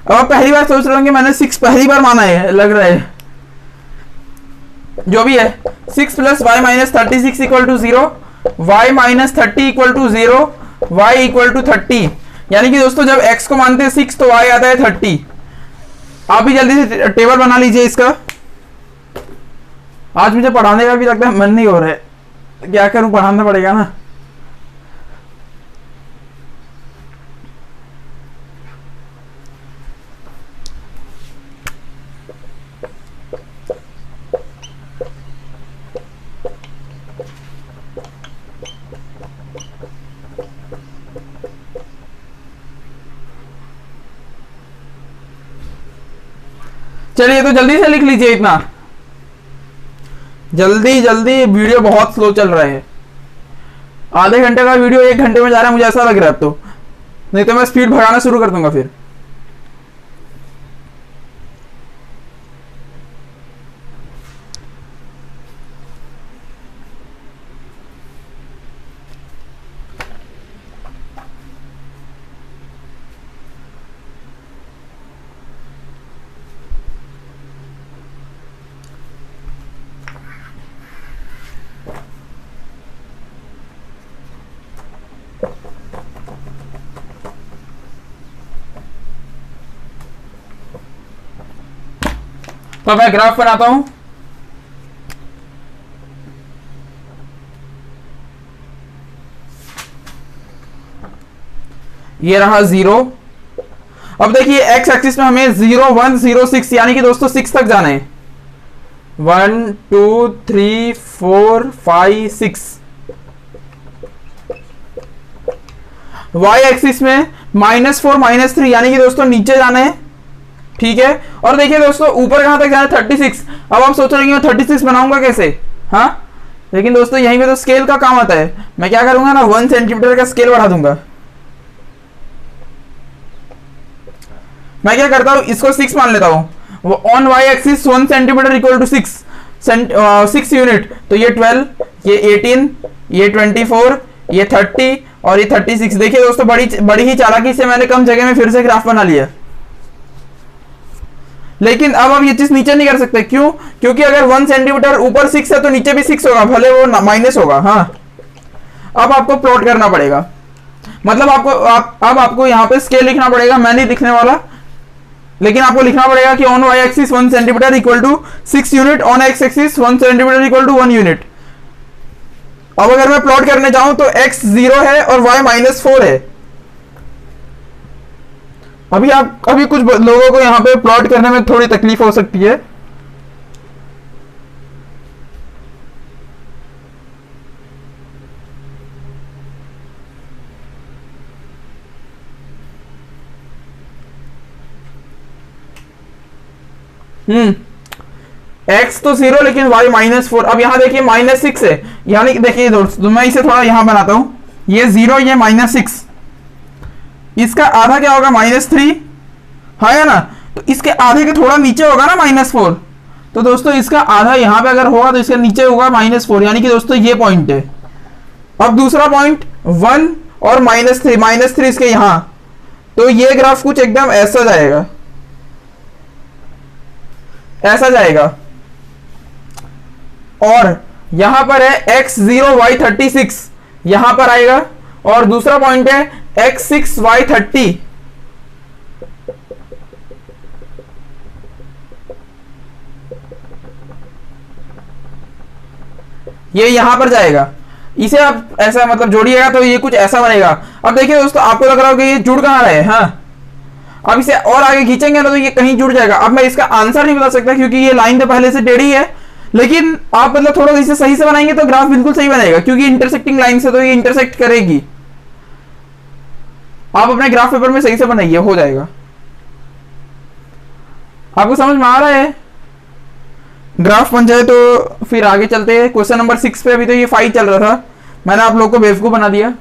अब आप पहली बार सोच रहे होंगे मैंने 6 पहली बार माना है, लग रहा है, जो भी है। 6 plus y minus 36 equal to 0, y minus 30 equal to 0, y equal to 30। यानी कि दोस्तों जब x को मानते हैं 6 तो y आता है 30। आप भी जल्दी से टेबल बना लीजिए इसका। आज मुझे पढ़ाने का भी लगता है मन नहीं हो रहा है, क्या करूं, पढ़ाना पड़ेगा ना। चलिए, तो जल्दी से लिख लीजिए इतना, जल्दी जल्दी। वीडियो बहुत स्लो चल रहा है, आधे घंटे का वीडियो 1 घंटे में जा रहा है, मुझे ऐसा लग रहा है अब तो, नहीं तो मैं स्पीड बढ़ाना शुरू कर दूंगा फिर। तो मैं ग्राफ बनाता हूं। ये रहा 0। अब देखिए एक्स एक्सिस में हमें 0 1 0 6 यानी कि दोस्तों 6 तक जाना है। 1 2 3 4 5 6। वाई एक्सिस में -4 -3 यानी कि दोस्तों नीचे जाना है, ठीक है। और देखिए दोस्तों ऊपर कहां तक जाना है, 36। अब आप सोच रहे हैं मैं 36 बनाऊंगा कैसे, हाँ, लेकिन दोस्तों यहीं पे तो स्केल का काम आता है। मैं क्या करूंगा ना, 1 सेंटीमीटर का स्केल बढ़ा दूंगा। मैं क्या करता हूं, इसको 6 मान लेता हूं। On y axis 1 centimetre equal to 6 unit, तो ये 12, ये 18, ये 24, ये 30 और ये 36। देखिए दोस्तों बड़ी ही चालाकी से मैंने कम जगह में फिर से ग्राफ बना लिया। लेकिन अब आप ये चीज नीचे नहीं कर सकते, क्यों? क्योंकि अगर 1 सेंटीमीटर ऊपर 6 है तो नीचे भी 6 होगा, भले वो माइनस होगा। हाँ, अब आपको प्लॉट करना पड़ेगा, मतलब अब आपको यहाँ पे स्केल लिखना पड़ेगा। मैं नहीं लिखने वाला, लेकिन आपको लिखना पड़ेगा कि on y axis 1 centimetre equal to 6 unit, on x axis 1 centimetre equal to 1 unit. अब अगर मैं प्लॉट करने जाऊं तो x 0 है और y -4 है। अभी कुछ लोगों को यहां पे प्लॉट करने में थोड़ी तकलीफ हो सकती है। x तो 0 लेकिन y -4। अब यहां देखिए -6 है, यानी देखिए दोस्तों मैं इसे थोड़ा यहां बनाता हूं, ये 0 ये -6, इसका आधा क्या होगा, -3 है ना। तो इसके आधे के थोड़ा नीचे होगा ना -4, तो दोस्तों इसका आधा यहां पे अगर होगा तो इसके नीचे होगा -4, यानी कि दोस्तों ये पॉइंट है। अब दूसरा पॉइंट 1 और -3 इसके यहां, तो ये ग्राफ कुछ एकदम ऐसा जाएगा, ऐसा जाएगा। और यहां पर है x 0 y 36 यहां पर आएगा, और दूसरा पॉइंट है x 6 y 30। ये यहां पर जाएगा। इसे आप ऐसा मतलब जोड़िएगा तो ये कुछ ऐसा बनेगा। अब देखिए दोस्तों आपको लग रहा होगा ये जुड़ कहां रहे, हाँ, अब इसे और आगे खींचेंगे ना तो ये कहीं जुड़ जाएगा। अब मैं इसका आंसर नहीं बता सकता क्योंकि ये लाइन तो पहले से टेढ़ी है, लेकिन आप मतलब थोड़ा इसे सही से बनाएंगे तो ग्राफ बिल्कुल सही बनेगा, क्योंकि इंटरसेक्टिंग लाइन से तो ये इंटरसेक्ट करेगी। आप अपने ग्राफ पेपर में सही से बनाइए, हो जाएगा। आपको समझ में आ रहा है? ग्राफ बन जाए तो फिर आगे चलते हैं। क्वेश्चन नंबर 6 पे अभी तो ये 5 चल रहा था, मैंने आप लोग को बेवकूफ बना दिया।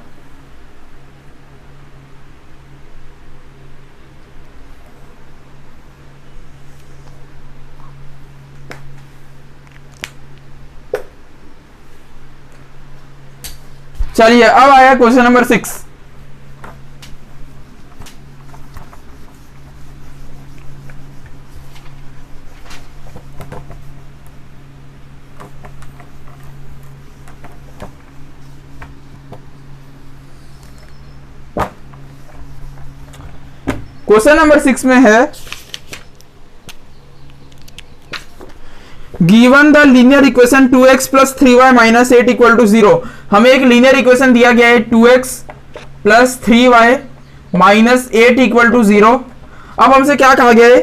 चलिए अब आया क्वेश्चन नंबर 6। क्वेश्चन नंबर 6 में है given the linear equation 2x plus 3y minus 8 equal to 0। हमें एक लीनियर इक्वेशन दिया गया है 2x plus 3y minus 8 equal to 0। अब हमसे क्या कहा गया है,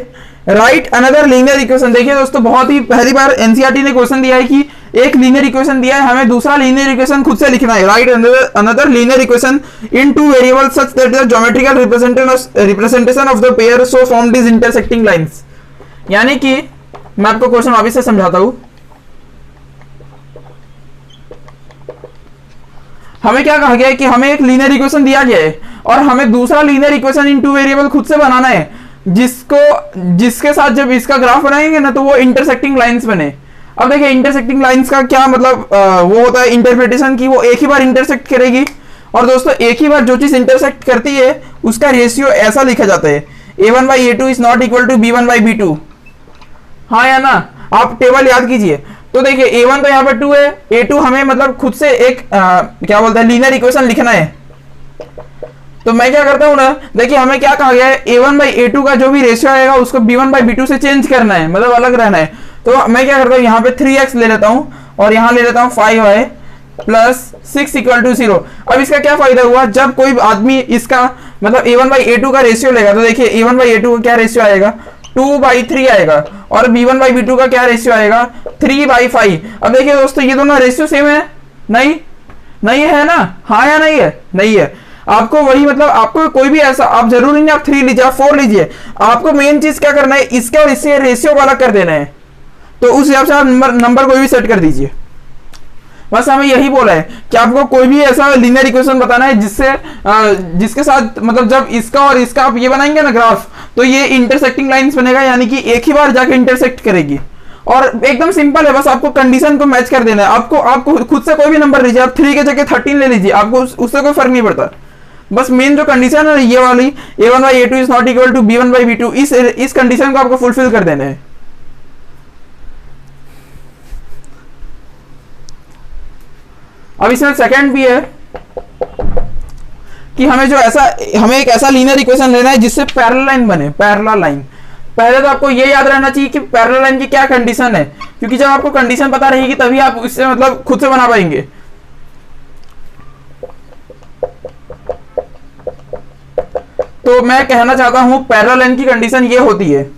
राइट अनदर लीनियर इक्वेशन। देखिए दोस्तों, बहुत ही पहली बार एनसीईआरटी ने क्वेश्चन दिया है कि एक लीनियर इक्वेशन दिया है, हमें दूसरा लीनियर इक्वेशन खुद से लिखना है। Right another linear equation in two variables such that the geometrical representation of the pair so formed is intersecting lines. यानी कि मैं आपको क्वेश्चन वापस से समझाता हूं। हमें क्या कहा गया है कि हमें एक लीनियर इक्वेशन दिया गया है और हमें दूसरा linear equation in two variable खुद से बनाना है, जिसके साथ जब इसका ग्राफ बनाएंगे ना तो वो इंटरसेक्टिंग लाइंस बने। अब देखिए इंटरसेक्टिंग लाइंस का क्या मतलब वो होता है इंटरप्रिटेशन की, वो एक ही बार इंटरसेक्ट करेगी। और दोस्तों एक ही बार जो चीज इंटरसेक्ट करती है उसका रेशियो ऐसा लिखा जाता है a1/a2 is not equal to b1/b2। हाँ या ना, आप टेबल याद कीजिए। तो देखिए a1 तो यहाँ पर 2 है, a2 हमें मतलब खुद से एक क्या बोलते हैं लीनियर इक्वेशन लिखना है। तो मैं क्या करता हूँ ना, देखिए हमें क्या कहा गया है a1/a2 का जो भी रेशियो आएगा उसको b1/b2 से चेंज करना है, मतलब अलग रहना है। तो मैं क्या करता हूँ, यहाँ पे 3x ले लेता हूँ और यहाँ ले लेता हूँ 5y प्लस 6 इक्वल टू 0। अब इसका क्या फायदा हुआ, जब कोई आदमी इसका मतलब a1/a2 का रेशियो लेगा तो देखिए a1/a2 का क्या रेशियो आएगा 2/3 आएगा और b1/b2 का क्या रेशियो आएगा 3/5। अब देखिए दोस्तों ये दोनों रेशियो सेम है, नहीं है ना, हाँ या नहीं है, नहीं है। आपको वही मतलब आपको कोई भी ऐसा, आप जरूरी नहीं आप 3 लीजिए, आप 4 लीजिए, आपको मेन चीज क्या करना है, इसके और इससे रेशियो को अलग कर देना है। तो उस हिसाब से आप नंबर कोई भी सेट कर दीजिए। बस हमें यही बोला है कि आपको कोई भी ऐसा लीनियर इक्वेशन बताना है जिसके साथ मतलब जब इसका और इसका आप ये बनाएंगे ना ग्राफ, तो ये इंटरसेक्टिंग लाइंस बनेगा, यानी कि एक ही बार जाके इंटरसेक्ट करेगी। और एकदम सिंपल है, बस आपको कंडीशन को मैच कर देना है। आपको खुद से कोई भी नंबर लीजिए, आप 3 के जगह 13 ले लीजिए, आपको उससे कोई फर्क नहीं पड़ता। बस मेन जो कंडीशन है ये वाली a1/a2 is not equal to b1/b2, इस कंडीशन को आपको फुलफिल कर देना है। अब इसमें सेकंड भी है कि हमें एक ऐसा लीनियर इक्वेशन लेना है जिससे पैरेलल लाइन बने, पैरेलल लाइन। पहले तो आपको ये याद रहना चाहिए कि पैरेलल लाइन की क्या कंडीशन है, क्योंकि जब आपको कंडीशन पता रहेगी तभी आप इससे मतलब खुद से बना पाएंगे। तो मैं कहना चाहता हूं पैरेलल लाइन की कंडीशन ये होती है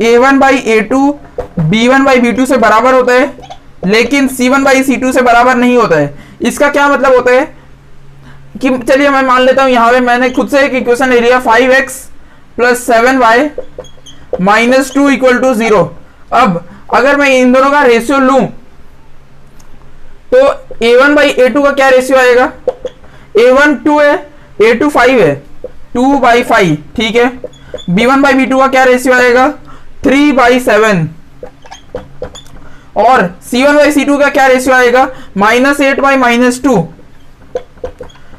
a1/a2 b1/b2 से बराबर होता है, लेकिन c1/c2 से बराबर नहीं होता है। इसका क्या मतलब होता है कि चलिए मैं मान लेता हूं यहां पे मैंने खुद से एक इक्वेशन ले लिया 5x plus 7y minus 2 equal to 0। अब अगर मैं इन दोनों का रेशियो लूं तो a1/a2 का क्या रेशियो आएगा, a1 2 है, a2 5 है, 2/5, ठीक है। b1/b2 का क्या रेशियो आएगा 3/7 और c1/c2 का क्या रेशियो आएगा -8/-2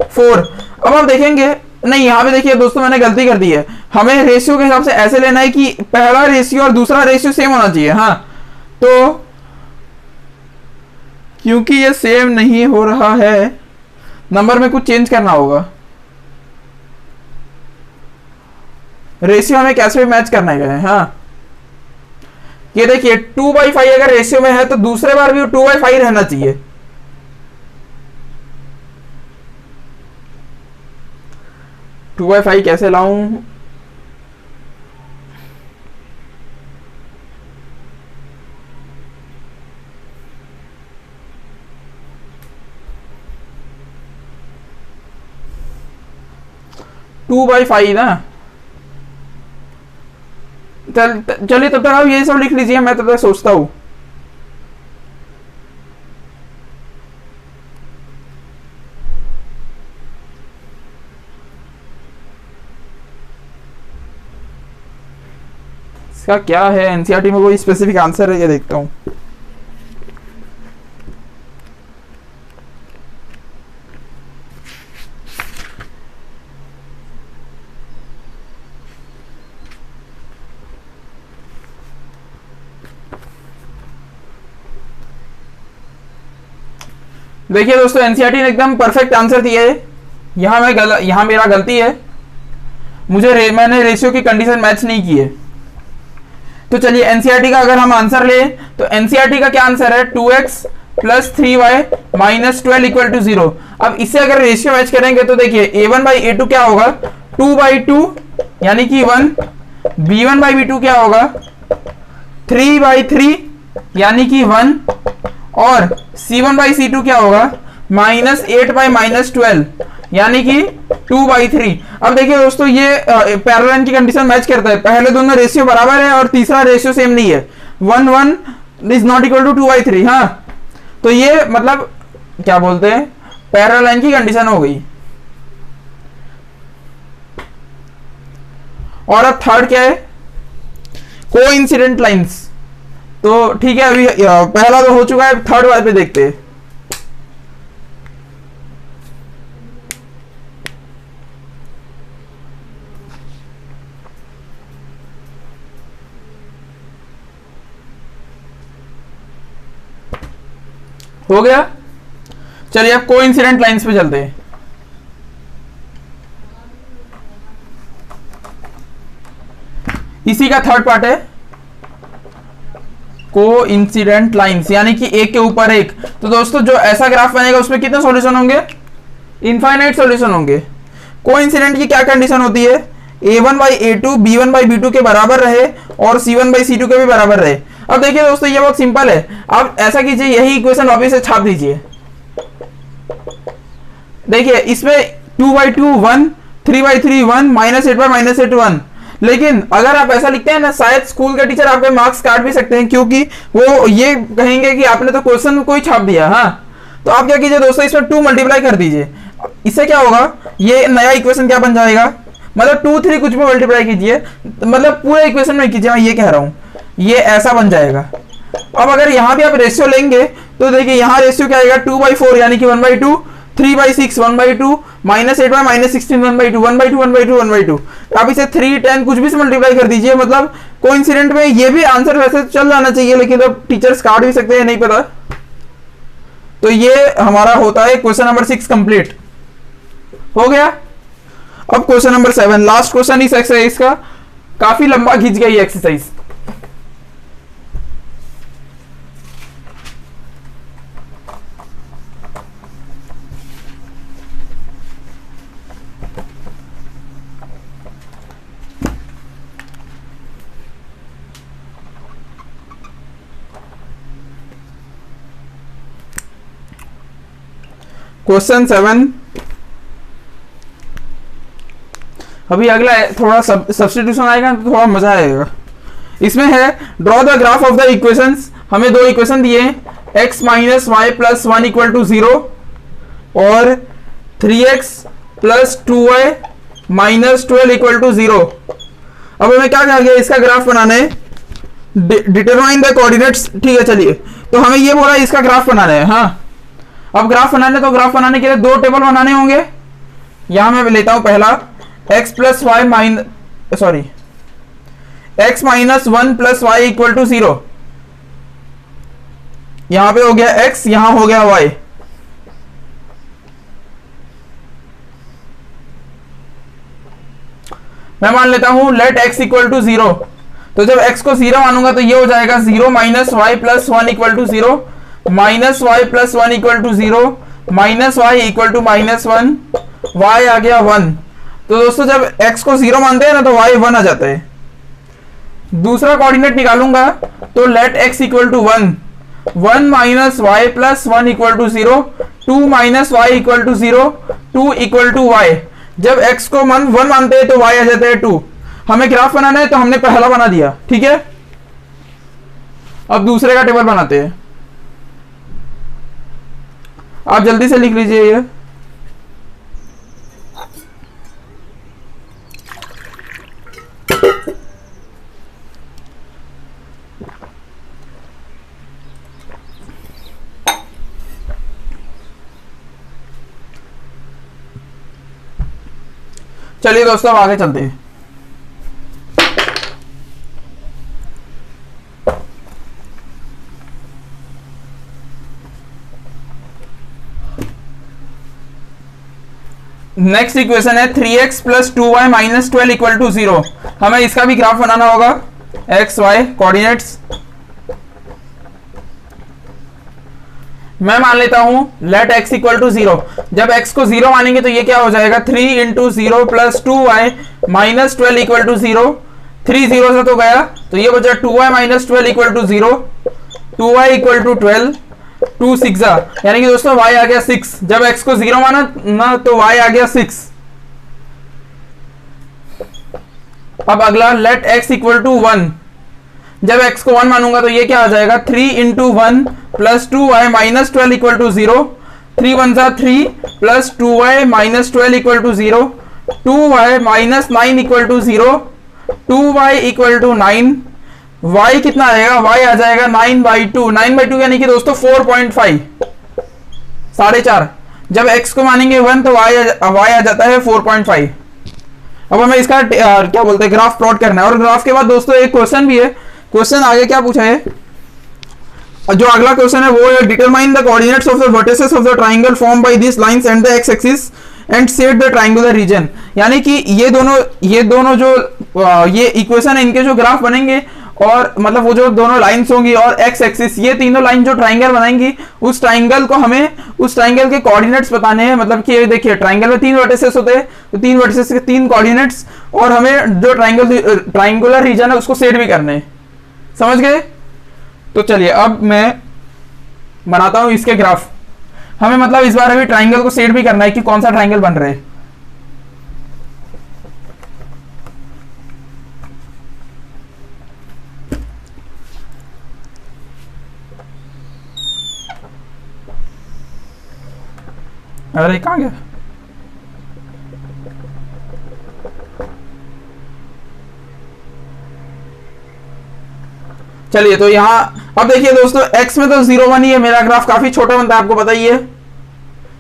4। अब आप देखेंगे नहीं, यहां पे देखिए दोस्तों मैंने गलती कर दी है। हमें रेशियो के हिसाब से ऐसे लेना है कि पहला रेशियो और दूसरा रेशियो सेम होना चाहिए। हाँ, तो क्योंकि ये सेम नहीं हो रहा है, नंबर में कुछ चेंज करना होगा। रेशियो हमें कैसे भी मैच करना है। हाँ, ये देखिए 2/5 अगर रेशियो में है तो दूसरे बार भी 2/5 रहना चाहिए। टू बाई 5 कैसे लाऊं, टू बाई 5 ना। चलिए तब तक आप ये सब लिख लीजिए, मैं तब तक सोचता हूं। इसका क्या है, एनसीईआरटी में कोई स्पेसिफिक आंसर है, ये देखता हूं। देखिए दोस्तों एनसीईआरटी ने एकदम परफेक्ट आंसर दिया है। यहाँ मेरा गलती है, मैंने रेशियो की कंडीशन मैच नहीं की है। तो चलिए एनसीईआरटी का अगर हम आंसर ले तो एनसीईआरटी का क्या आंसर है 2x plus 3y minus 12 equal to 0। अब इससे अगर रेशियो मैच करेंगे तो देखिए a1 बाई a2 क्या होगा 2/2 यानी कि 1, b1 बाई b2 क्या होगा 3/3 यानी कि 1 और c1 बाई c2 क्या होगा -8 बाई -12 यानी कि 2/3। अब देखिए दोस्तों ये पैरेलल की कंडीशन मैच करता है, पहले दोनों रेशियो बराबर है और तीसरा रेशियो सेम नहीं है, 1 इज नॉट इक्वल टू 2/3। हाँ तो ये मतलब क्या बोलते हैं पैरेलल की कंडीशन हो गई। और अब थर्ड क्या है कोइंसिडेंट लाइंस। तो ठीक है अभी पहला तो हो चुका है, थर्ड वाले पे देखते हैं। हो गया, चलिए अब कोइंसिडेंट लाइंस पे चलते हैं। इसी का थर्ड पार्ट है कोइंसिडेंट लाइंस यानी कि एक के ऊपर एक। तो दोस्तों जो ऐसा ग्राफ बनेगा उसमें कितने सॉल्यूशन होंगे इनफाइनाइट सॉल्यूशन होंगे। कोइंसिडेंट की क्या कंडीशन होती है a1 by a2 b1 by b2 के बराबर रहे और c1 बाई c2 के भी बराबर रहे। अब देखिए दोस्तों ये बहुत सिंपल है, आप ऐसा कीजिए यही इक्वेशन वापस से छाप दीजिए। देखिए इसमें 2/2 1, 3/3 1, -8 बाई -8 1। लेकिन अगर आप ऐसा लिखते हैं ना शायद स्कूल के टीचर आपके मार्क्स काट भी सकते हैं, क्योंकि वो ये कहेंगे कि आपने तो क्वेश्चन में कोई छाप दिया। हाँ तो आप क्या कीजिए दोस्तों इसमें 2 मल्टीप्लाई कर दीजिए, इससे क्या होगा ये नया इक्वेशन क्या बन जाएगा, मतलब 2 3 कुछ भी मल्टीप्लाई कीजिए, मतलब पूरे इक्वेशन में कीजिए, मैं ये कह रहा हूं ये ऐसा बन जाएगा। अब अगर यहां भी आप रेशियो लेंगे तो देखिए यहां रेशियो क्या आएगा 2/4 यानी कि 1/2, 3/6 1/2, -8 बाई -16 1/2, 1/2 1/2 1/2। आप इसे 3 10 कुछ भी से मल्टीप्लाई कर दीजिए, मतलब कोइंसिडेंट में ये भी आंसर वैसे चल जाना चाहिए, लेकिन अब टीचर्स काट भी सकते हैं नहीं पता। तो ये हमारा होता है क्वेश्चन नंबर 6 कंप्लीट हो गया। अब क्वेश्चन नंबर 7 लास्ट क्वेश्चन इस एक्सरसाइज का, काफी लंबा खींच गई एक्सरसाइज। क्वेश्चन 7 अभी अगला थोड़ा सब्स्टिट्यूशन आएगा तो थोड़ा मजा आएगा। इसमें है draw the graph of the equations. हमें दो इक्वेशन दिए x minus y plus 1 equal to 0 और 3x plus 2y minus 12 equal to 0। अब हमें क्या कहा गया इसका ग्राफ बनाना है, डिटरमाइन द कोऑर्डिनेट्स। ठीक है चलिए, तो हमें ये बोला इसका ग्राफ बनाना है। हाँ अब ग्राफ बनाना है तो ग्राफ बनाने के लिए दो टेबल बनाने होंगे। यहां मैं लेता हूं पहला x plus y x minus 1 plus y equal to 0। यहां पे हो गया x, यहां हो गया y। मैं मान लेता हूं लेट x इक्वल टू 0। तो जब x को 0 मानूंगा तो ये हो जाएगा 0 minus y plus 1 equal to 0, minus y plus 1 equal to 0, minus y equal to -1, y आ गया 1। तो दोस्तों जब x को 0 मानते हैं ना तो y 1 आ जाता है। दूसरा कोऑर्डिनेट निकालूंगा तो let x equal to 1, 1 minus y plus 1 equal to 0, 2 minus y equal to 0, 2 equal to y. जब x को 1 मानते हैं तो y आ जाता है 2। हमें ग्राफ बनाना है तो हमने पहला बना दिया। ठीक है, अब दूसरे का टेबल बनाते हैं। आप जल्दी से लिख लीजिए ये। चलिए दोस्तों आगे चलते हैं। नेक्स्ट इक्वेशन है 3x plus 2y minus 12 equal to 0। हमें इसका भी ग्राफ बनाना होगा, एक्स वाई कोऑर्डिनेट्स। मैं मान लेता हूं लेट x इक्वल टू 0। जब x को 0 मानेंगे तो ये क्या हो जाएगा, 3 into 0 plus 2y minus 12 equal to 0। 3 0 से तो गया, तो ये बचा 2y minus 12 equal to 0, 2y equal to 12, 2 6 यानी कि दोस्तों y आ गया 6। जब x को 0 माना ना तो y आ गया 6। अब अगला लेट x इक्वल टू 1। जब x को 1 मानूंगा तो ये क्या आ जाएगा, 3 into 1 plus 2y minus 12 equal to 0। 3 1 जा 3 plus 2y minus 12 equal to 0, 2y minus 9 equal to 0, 2y equal to 9। y कितना आएगा, y आ जाएगा 9/2। 9/2 यानी कि दोस्तों 4.5, 4.5। जब x को मानेंगे 1 तो y आ जाता है 4.5। अब हमें इसका क्या बोलते हैं, ग्राफ प्लॉट करना है। और ग्राफ के बाद दोस्तों एक क्वेश्चन भी है। क्वेश्चन आगे क्या पूछा है, जो अगला क्वेश्चन है वो है determine the coordinates of the vertices of the triangle form by this lines and the x axis and set the triangular region. यानी कि ये दोनों जो ये इक्वेशन है, इनके जो ग्राफ बनेंगे और मतलब वो जो दोनों लाइंस होंगी और एक्स एक्सिस, ये तीनों लाइन जो ट्रायंगल बनाएंगी, उस ट्रायंगल को हमें उस ट्रायंगल के कोऑर्डिनेट्स बताने हैं। मतलब कि देखिए ट्रायंगल में 3 वर्टिसेस होते हैं, तो 3 वर्टिसेस के 3 कोऑर्डिनेट्स, और हमें जो ट्रायंगुलर रीजन है उसको सेट भी करने हैं। समझ गए? तो चलिए अब मैं बनाता हूं इसके ग्राफ। हमें मतलब इस बार अभी ट्रायंगल को सेट भी करना है कि कौन सा ट्रायंगल बन रहे हैं। अरे कहां गया, चलिए तो यहां अब देखिए दोस्तों, x में तो 0 1 ही है, मेरा ग्राफ काफी छोटा बनता है, आपको पता ही है,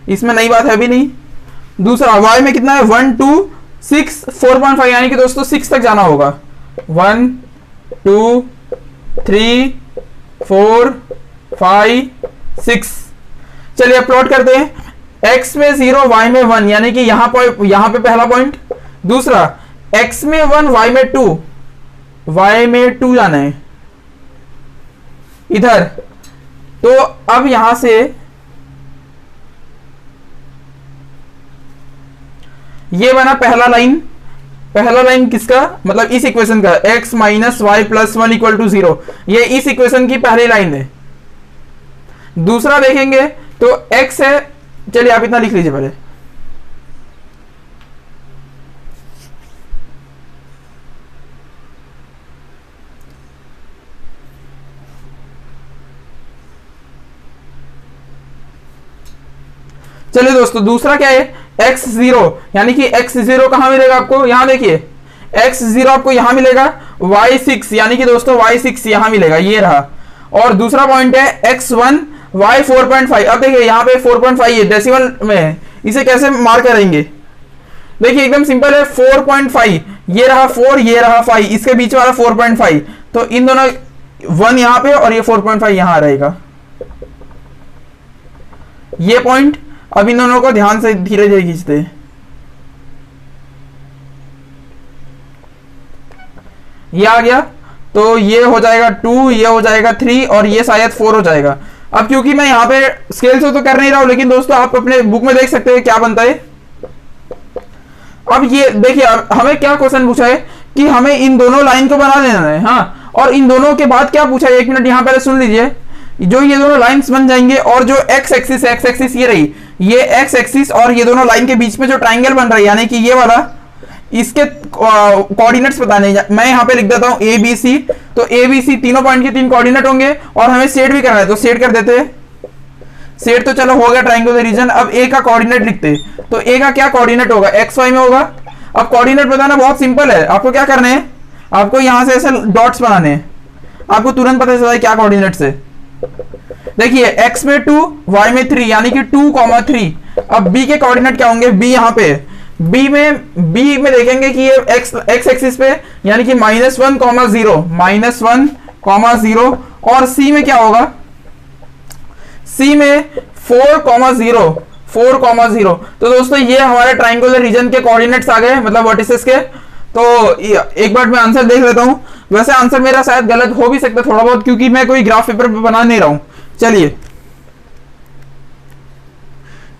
इसमें नई बात है भी नहीं। दूसरा y में कितना है, 1 2 6 4.5, यानी कि दोस्तों 6 तक जाना होगा। 1 2 3 4 5 6। चलिए अब प्लॉट करते हैं। x में 0 y में 1, यानी कि यहां पे पहला पॉइंट। दूसरा x में 1 y में 2, y में 2 जाना है इधर। तो अब यहां से ये बना पहला लाइन। पहला लाइन किसका, मतलब इस इक्वेशन का, x minus y plus 1 equal to 0, ये इस इक्वेशन की पहली लाइन है। दूसरा देखेंगे तो x है, चलिए आप इतना लिख लीजिए पहले। चलिए दोस्तों दूसरा क्या है, x0, यानी कि x0 कहां मिलेगा आपको, यहां देखिए x0 आपको यहां मिलेगा, y6 यानी कि दोस्तों y6 यहां मिलेगा, ये रहा। और दूसरा पॉइंट है x1 y 4.5। अब देखिए यहां पे 4.5 है, डेसिमल में है, इसे कैसे मार्क करेंगे, देखिए एकदम सिंपल है। 4.5 ये रहा 4, ये रहा 5, इसके बीच वाला 4.5, तो इन दोनों 1 यहां पे और ये 4.5 यहां रहेगा, ये पॉइंट। अब इन दोनों को ध्यान से धीरे धीरे खींचते हैं, ये आ गया, तो ये हो जाएगा 2, ये हो जाएगा 3 और ये शायद 4 हो जाएगा। अब क्योंकि मैं यहाँ पे स्केल से तो कर नहीं रहा हूं, लेकिन दोस्तों आप अपने बुक में देख सकते हैं क्या बनता है। अब ये देखिए हमें क्या क्वेश्चन पूछा है कि हमें इन दोनों लाइन को बना देना है, हाँ, और इन दोनों के बाद क्या पूछा है, 1 मिनट यहाँ पहले सुन लीजिए। जो ये दोनों लाइंस बन जाएंगे और जो एक्स एक्सिस ये रही, ये एक्स एक्सिस और ये दोनों लाइन के बीच में जो ट्राइंगल बन रहा है, यानी कि ये वाला, इसके कोऑर्डिनेट्स बताने, मैं यहाँ पे लिख देता हूँ ए बी सी। तो ए बी सी तीनों पॉइंट के 3 कोऑर्डिनेट होंगे और हमें सेट भी करना है, तो सेट कर देते हैं। सेट तो चलो हो गया ट्राइंगुलर रीजन। अब ए का कोऑर्डिनेट लिखते हैं, तो ए का क्या कोऑर्डिनेट होगा, एक्स वाई में होगा। अब कोऑर्डिनेट बताना बहुत सिंपल है, आपको क्या करना है, आपको यहाँ से ऐसे डॉट्स बनाने हैं, आपको तुरंत पता चलता है क्या कोऑर्डिनेट्स है। देखिए x में 2 y में 3, यानी कि 2,3। अब b के कोऑर्डिनेट क्या होंगे, b यहाँ पे, b में देखेंगे कि ये x एक्सिस पे, यानी कि -1,0 -1,0। और c में क्या होगा, c में 4,0 4,0। तो दोस्तों ये हमारे ट्राइंगुलर रीजन के कोऑर्डिनेट्स आ गए, मतलब वर्टिसेस के। तो एक बार मैं आंसर देख लेता हूं। वैसे आंसर मेरा शायद गलत हो भी सकता है थोड़ा बहुत, क्योंकि मैं कोई ग्राफ पेपर बना नहीं रहा हूं। चलिए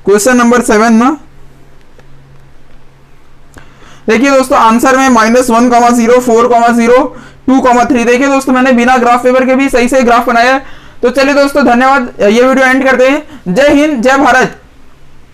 क्वेश्चन नंबर 7 ना, देखिए दोस्तों आंसर में -1,0, 4,0, 2,3। देखिए दोस्तों मैंने बिना ग्राफ पेपर के भी सही से ग्राफ बनाया है। तो चलिए दोस्तों धन्यवाद, ये वीडियो एंड करते हैं। जय हिंद, जय भारत।